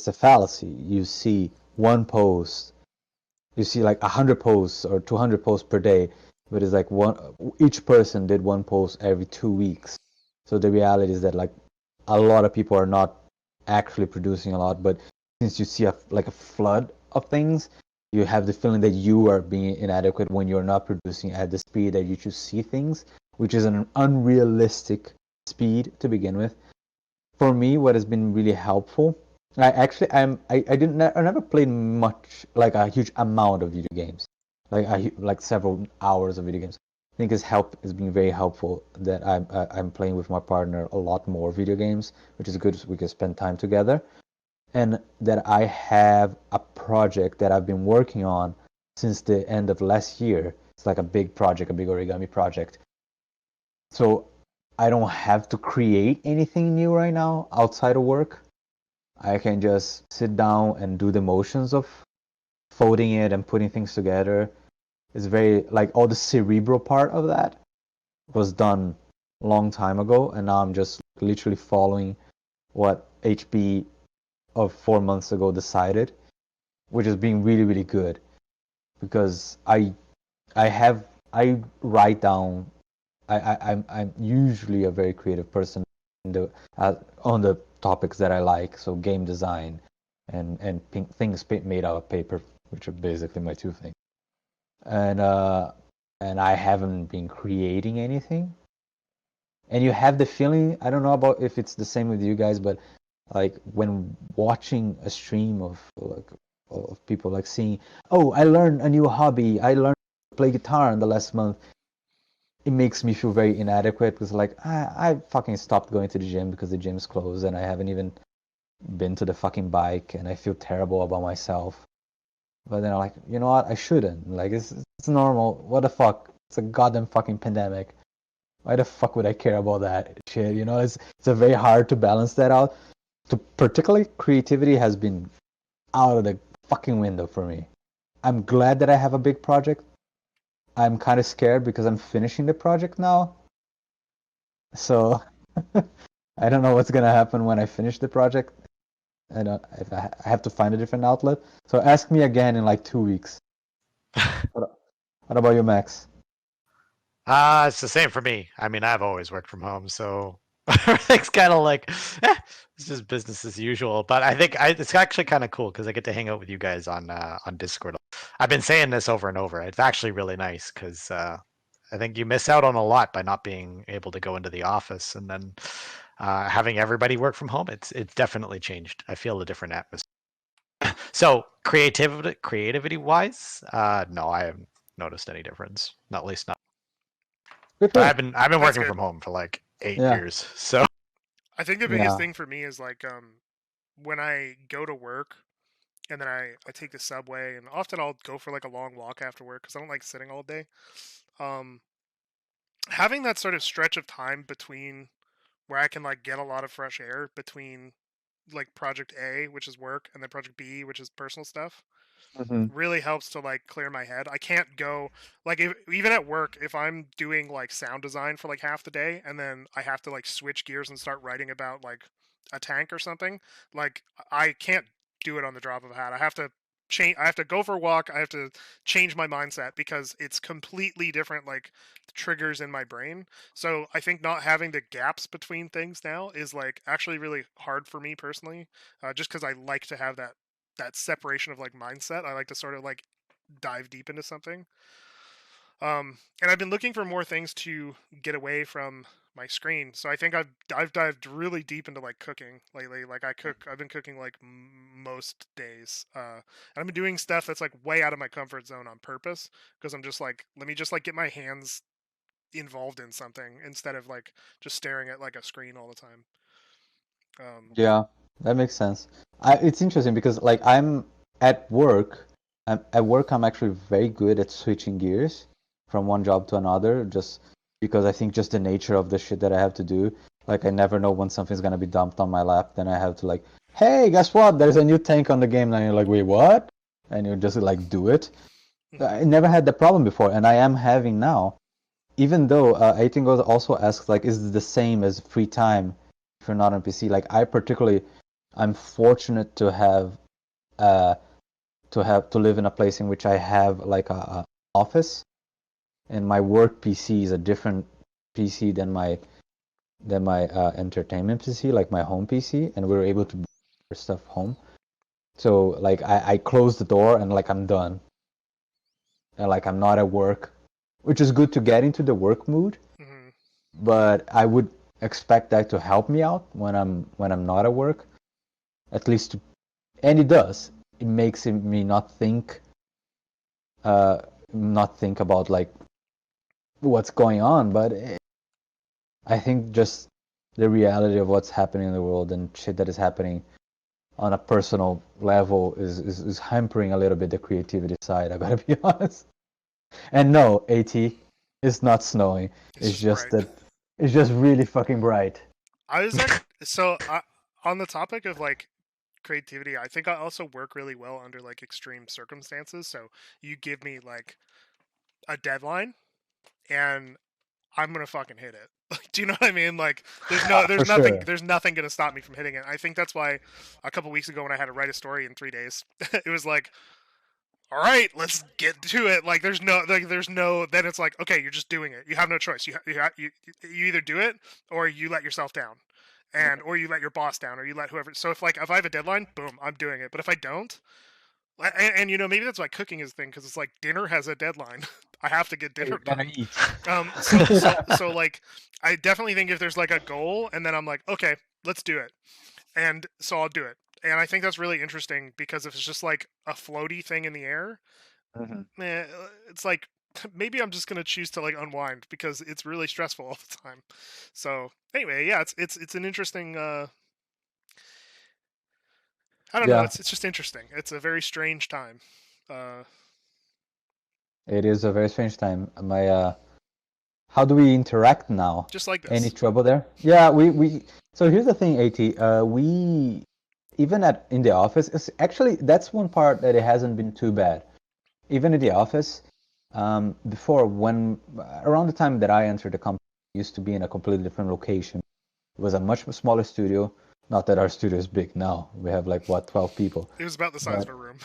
a fallacy. You see one post, you see like 100 posts or 200 posts per day, but it's like each person did one post every 2 weeks. So the reality is that like a lot of people are not actually producing a lot, but since you see a flood of things, you have the feeling that you are being inadequate when you're not producing at the speed that you should see things, which is an unrealistic speed to begin with. For me, what has been really helpful, I never played much, like a huge amount of video games, like several hours of video games. I think has been very helpful that I'm playing with my partner a lot more video games, which is good so we can spend time together. And that I have a project that I've been working on since the end of last year. It's like a big project, a big origami project. So I don't have to create anything new right now outside of work. I can just sit down and do the motions of folding it and putting things together. It's very, like, all the cerebral part of that was done a long time ago, and now I'm just literally following what HB of 4 months ago decided, which is being really, really good, because I write down. I'm usually a very creative person. on the topics that I like, so game design and things made out of paper, which are basically my two things. And I haven't been creating anything. And you have the feeling, I don't know about if it's the same with you guys, but like when watching a stream of people like seeing, oh, I learned a new hobby, I learned to play guitar in the last month, it makes me feel very inadequate because like I fucking stopped going to the gym because the gym's closed and I haven't even been to the fucking bike and I feel terrible about myself. But then I'm like, you know what? I shouldn't. Like it's normal. What the fuck? It's a goddamn fucking pandemic. Why the fuck would I care about that shit? You know, it's a very hard to balance that out. Particularly creativity has been out of the fucking window for me. I'm glad that I have a big project. I'm kind of scared because I'm finishing the project now. So I don't know what's gonna happen when I finish the project. I have to find a different outlet. So ask me again in like 2 weeks. What about you, Max? It's the same for me. I mean, I've always worked from home, so everything's kind of like, it's just business as usual. But I think it's actually kind of cool because I get to hang out with you guys on Discord. I've been saying this over and over. It's actually really nice because I think you miss out on a lot by not being able to go into the office, and then having everybody work from home. It's definitely changed. I feel a different atmosphere. So creativity wise, no, I haven't noticed any difference. Not at least not. Good, But good. I've been That's working good. from home for like 8 Yeah. years. So I think the biggest Yeah. thing for me is like when I go to work and then I take the subway, and often I'll go for like a long walk after work because I don't like sitting all day. Um, having that sort of stretch of time between where I can like get a lot of fresh air between like project A, which is work, and then project B, which is personal stuff, Mm-hmm. really helps to like clear my head. I can't go like even at work if I'm doing like sound design for like half the day and then I have to like switch gears and start writing about like a tank or something, like I can't do it on the drop of a hat. I have to change. I have to go for a walk. I have to change my mindset because it's completely different like triggers in my brain. So I think not having the gaps between things now is like actually really hard for me personally, just because I like to have that separation of like mindset. I like to sort of like dive deep into something. And I've been looking for more things to get away from my screen. So I think I've dived really deep into like cooking lately. Like I've been cooking like most days. And I've been doing stuff that's like way out of my comfort zone on purpose because I'm just like, let me just like get my hands involved in something instead of like just staring at like a screen all the time. Yeah, that makes sense. It's interesting because like I'm at work. I'm actually very good at switching gears from one job to another, just because I think just the nature of the shit that I have to do. Like I never know when something's gonna be dumped on my lap. Then I have to like, hey, guess what? There's a new tank on the game. And you're like, wait, what? And you just like do it. I never had the problem before, and I am having now. Even though I think also asks like, is it the same as free time if you're not on PC? Like I'm fortunate to have to live in a place in which I have like a office, and my work PC is a different PC than my entertainment PC, like my home PC, and we're able to bring our stuff home. So like I close the door and like I'm done, and like I'm not at work, which is good to get into the work mood. Mm-hmm. But I would expect that to help me out when I'm not at work, at least, and it does. It makes me not think about like what's going on, but I think just the reality of what's happening in the world and shit that is happening on a personal level is hampering a little bit the creativity side. I gotta be honest. And no, AT, it's not snowing. It's just bright. that it's just really fucking bright. I was on the topic of like creativity. I think I also work really well under like extreme circumstances. So you give me like a deadline, and I'm gonna fucking hit it. Like, do you know what I mean? Like, For sure. there's nothing gonna stop me from hitting it. I think that's why a couple weeks ago when I had to write a story in 3 days, it was like, all right, let's get to it. Like, there's no. Then it's like, okay, you're just doing it. You have no choice. You either do it or you let yourself down. or you let your boss down, or you let whoever. So if I have a deadline, boom, I'm doing it. But if I don't, and maybe that's why cooking is a thing, because it's like dinner has a deadline. I have to get dinner done. Eat. So like, I definitely think if there's like a goal, and then I'm like, okay, let's do it, and so I'll do it. And I think that's really interesting, because if it's just like a floaty thing in the air, it's like maybe I'm just gonna choose to like unwind, because it's really stressful all the time. So anyway, yeah, it's an interesting. I don't know. It's just interesting. It's a very strange time. It is a very strange time. How do we interact now? Just like this. Any trouble there? Yeah, we. So here's the thing, At. We even in the office. Actually, that's one part that it hasn't been too bad. Even in the office, before when around the time that I entered the company, it used to be in a completely different location. It was a much smaller studio. Not that our studio is big now. We have like 12 people. It was about the size of a room.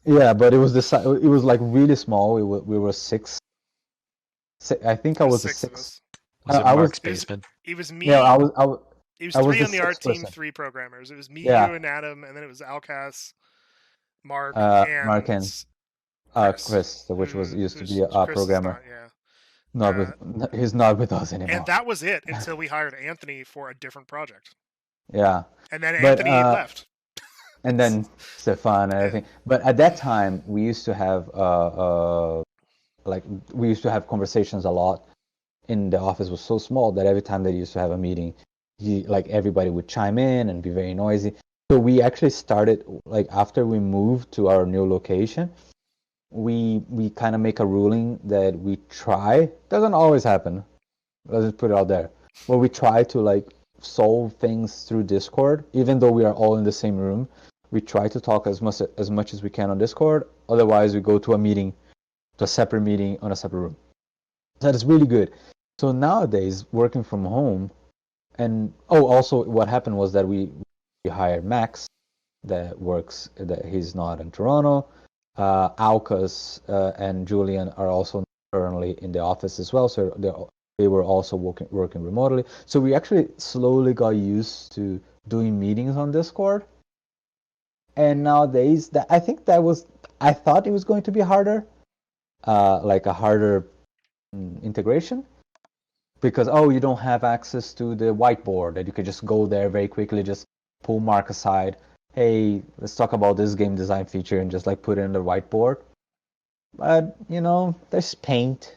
Yeah, but it was it was like really small. We were six. I think I was six a six. Was it Mark's basement? It was me. Yeah, I was. It was three the on the art team, person. 3 programmers. It was me, Yeah. you, and Adam, and then it was Alcas, Mark, Mark and Chris, which used to be a programmer. Yeah. He's not with us anymore. And that was it until we hired Anthony for a different project. Yeah. And then Anthony left. And then Stefan and everything. But at that time, we used to have conversations a lot. In the office was so small that every time they used to have a meeting, everybody would chime in and be very noisy. So we actually started, like, after we moved to our new location, we kind of make a ruling that we try. Doesn't always happen. Let's just put it out there. But we try to solve things through Discord, even though we are all in the same room. We try to talk as much as we can on Discord. Otherwise, we go to a separate meeting on a separate room. That is really good. So nowadays, working from home, and also what happened was that we hired Max, that he's not in Toronto. Alcas and Julian are also currently in the office as well, so they were also working remotely. So we actually slowly got used to doing meetings on Discord. And nowadays, I thought it was going to be harder, like a harder integration, because you don't have access to the whiteboard that you could just go there very quickly, just pull Mark aside. Hey, let's talk about this game design feature, and just put it in the whiteboard. But there's Paint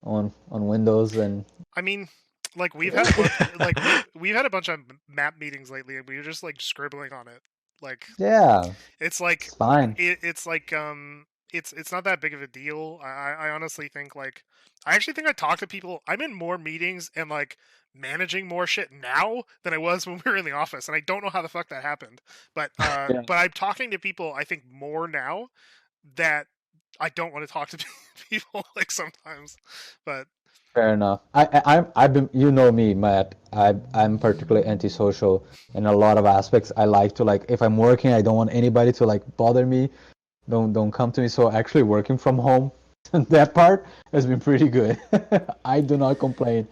on Windows, and I mean, we've had we've had a bunch of map meetings lately, and we were just scribbling on it. It's fine. It's not that big of a deal. I honestly think I actually think I talk to people. I'm in more meetings and managing more shit now than I was when we were in the office, and I don't know how the fuck that happened. But but I'm talking to people, I think, more now that I don't want to talk to people sometimes. But fair enough. I've been, me, Matt. I'm particularly antisocial in a lot of aspects. I like to if I'm working, I don't want anybody to bother me. Don't come to me. So actually working from home, that part has been pretty good. I do not complain.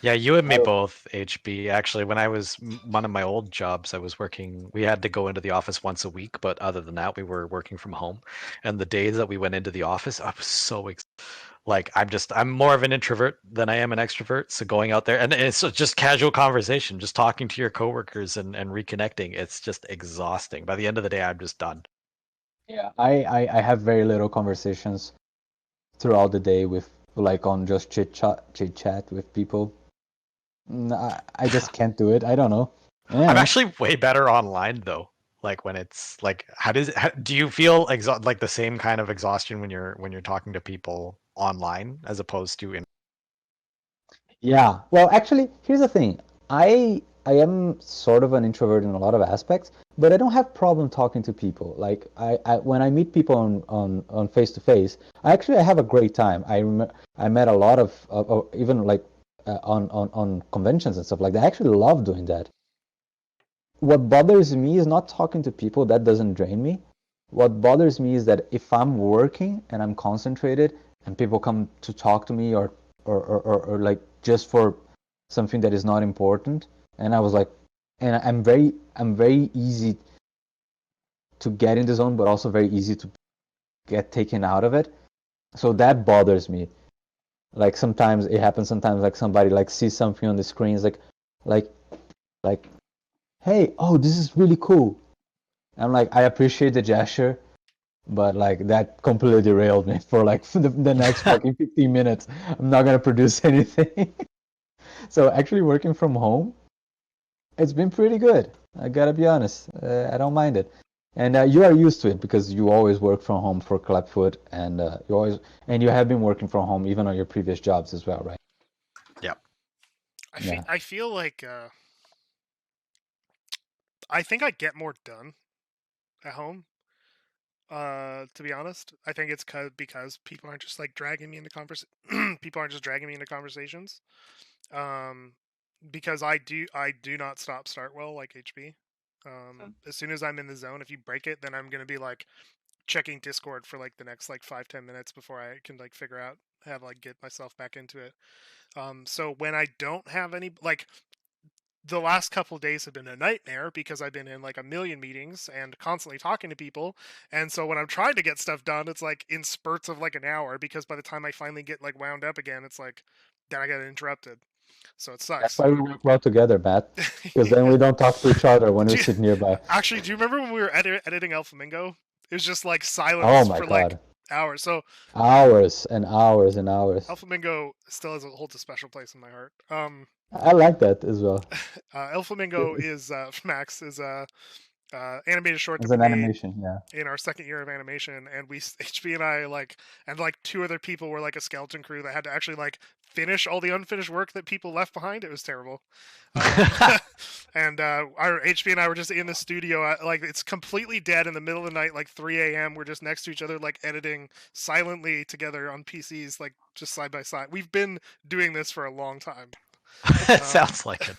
Yeah, you and me both, HB. Actually, when I was one of my old jobs, I was working. We had to go into the office once a week, but other than that, we were working from home. And the days that we went into the office, I was so I'm more of an introvert than I am an extrovert. So going out there, and it's just casual conversation, just talking to your coworkers and reconnecting. It's just exhausting. By the end of the day, I'm just done. Yeah, I have very little conversations throughout the day with on just chit chat with people. I just can't do it. I don't know. Yeah. I'm actually way better online though. When it's do you feel the same kind of exhaustion when you're talking to people online as opposed to in? Yeah. Well, actually, here's the thing. I am sort of an introvert in a lot of aspects, but I don't have problem talking to people. I when I meet people on face to face, I have a great time. I met a lot of even on conventions and stuff like that. I actually love doing that. What bothers me is not talking to people. That doesn't drain me. What bothers me is that if I'm working and I'm concentrated and people come to talk to me or just for something that is not important, and I was like, and I'm very easy to get in the zone, but also very easy to get taken out of it. So that bothers me. Like sometimes it happens. Sometimes like somebody like sees something on the screens, like, hey, oh, this is really cool. I'm like, I appreciate the gesture, but like that completely derailed me for like the next fucking 15 minutes. I'm not gonna produce anything. So actually working from home, it's been pretty good. I gotta be honest. I don't mind it. And you are used to it because you always work from home for Clapfoot, and you have been working from home even on your previous jobs as well, right? Yep. I feel like I think I get more done at home. To be honest, I think it's because people aren't just like dragging me into people aren't just dragging me into conversations. Because I do not start well like HB. As soon as I'm in the zone, if you break it, then I'm gonna be like checking Discord for like the next like 5-10 minutes before I can like figure out how to like get myself back into it. So when I don't have any like the last couple of days have been a nightmare because I've been in like a million meetings and constantly talking to people. And so when I'm trying to get stuff done, it's like in spurts of like an hour because by the time I finally get like wound up again, it's like then I get interrupted. So it That's sucks. why we work well together, Matt. Because then we don't talk to each other when we sit nearby. Actually, do you remember when we were editing El Flamingo? It was just like Oh silence my for God. like hours. So Hours and hours and hours. El Flamingo still holds a special place in my heart. I like that as well. El Flamingo is Max is animated short As that we an made animation, yeah. in our second year of animation, and we HB and I like and like two other people were like a skeleton crew that had to actually like finish all the unfinished work that people left behind. It was terrible. And our HB and I were just in the studio, like it's completely dead in the middle of the night, like 3 a.m. We're just next to each other, like editing silently together on PCs, like just side by side. We've been doing this for a long time. It sounds like it.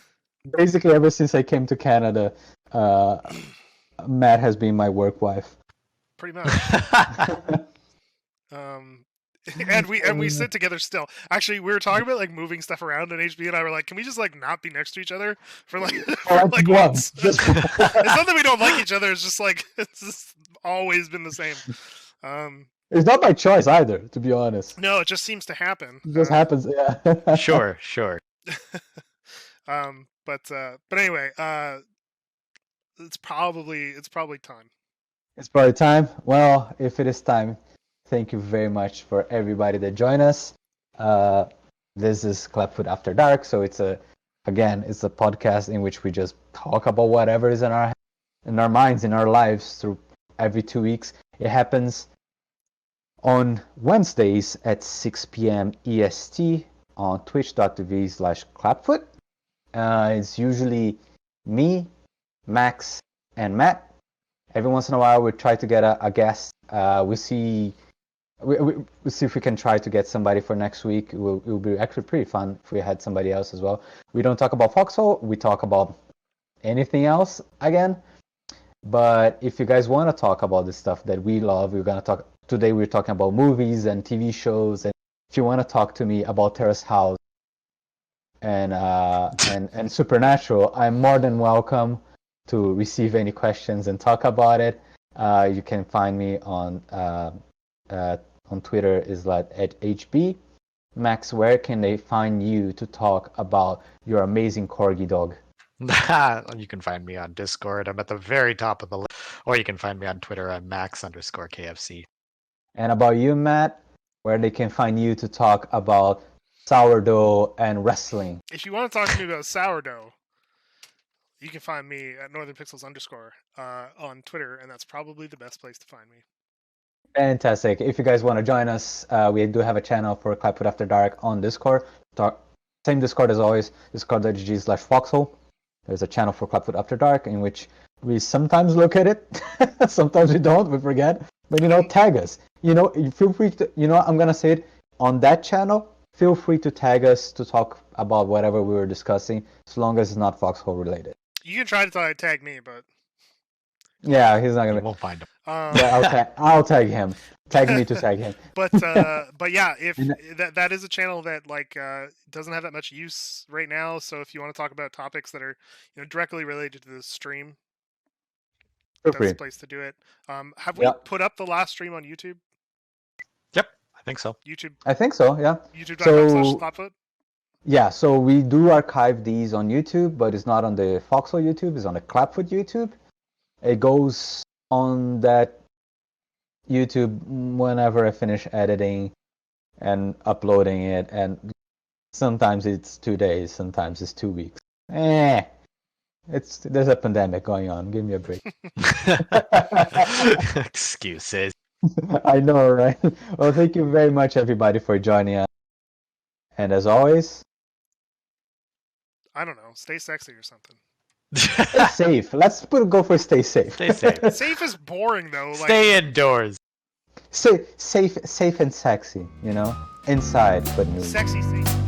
Basically, ever since I came to Canada, Matt has been my work wife. Pretty much. And we sit together still. Actually, we were talking about like moving stuff around, and HB and I were like, "Can we just like not be next to each other for like for like once?" It's not that we don't like each other. It's just like it's just always been the same. It's not by choice either, to be honest. No, it just seems to happen. It just happens, yeah. Sure. But anyway, it's probably time. It's probably time. Well, if it is time, thank you very much for everybody that joined us. This is Clapfoot After Dark, so it's a podcast in which we just talk about whatever is in our minds, in our lives through every 2 weeks. It happens on Wednesdays at 6 p.m. EST on twitch.tv/Clapfoot. It's usually me, Max, and Matt. Every once in a while, we try to get a guest. We see if we can try to get somebody for next week. It will be actually pretty fun if we had somebody else as well. We don't talk about Foxhole. We talk about anything else again. But if you guys want to talk about the stuff that we love, we're gonna talk today. We're talking about movies and TV shows. And if you want to talk to me about Terrace House and Supernatural, I'm more than welcome to receive any questions and talk about it. You can find me on Twitter is like at HB. Max, where can they find you to talk about your amazing corgi dog? You can find me on Discord. I'm at the very top of the list. Or you can find me on Twitter. I'm Max_KFC. And about you, Matt, where they can find you to talk about sourdough and wrestling. If you want to talk to me about sourdough, you can find me at northernpixels_ on Twitter, and that's probably the best place to find me. Fantastic. If you guys want to join us, we do have a channel for Clapfoot After Dark on Discord. Same Discord as always, discord.gg/foxhole. There's a channel for Clapfoot After Dark in which we sometimes look at it. Sometimes we don't, we forget. But, tag us. Feel free to, I'm going to say it on that channel. Feel free to tag us to talk about whatever we were discussing, as long as it's not Foxhole related. You can try to tag me, but Yeah, he's not You gonna. won't find him. But I'll tag him. Tag me to tag him. But yeah, if And- that is a channel that like doesn't have that much use right now, so if you want to talk about topics that are directly related to the stream, Feel that's free. the place to do it. Have we Yeah. put up the last stream on YouTube? Yep, I think so. YouTube I think so. Yeah. YouTube.com/Clapfoot. Yeah, so we do archive these on YouTube, but it's not on the Foxhole YouTube, it's on the Clapfoot YouTube. It goes on that YouTube whenever I finish editing and uploading it, and sometimes it's 2 days, sometimes it's 2 weeks. There's a pandemic going on. Give me a break. Excuses. I know, right? Well, thank you very much, everybody, for joining us. And as always, I don't know. Stay sexy or something. stay safe. Let's go for stay safe. Stay safe. Safe is boring though. Like, Stay indoors. Stay safe and sexy, inside but nude. sexy safe.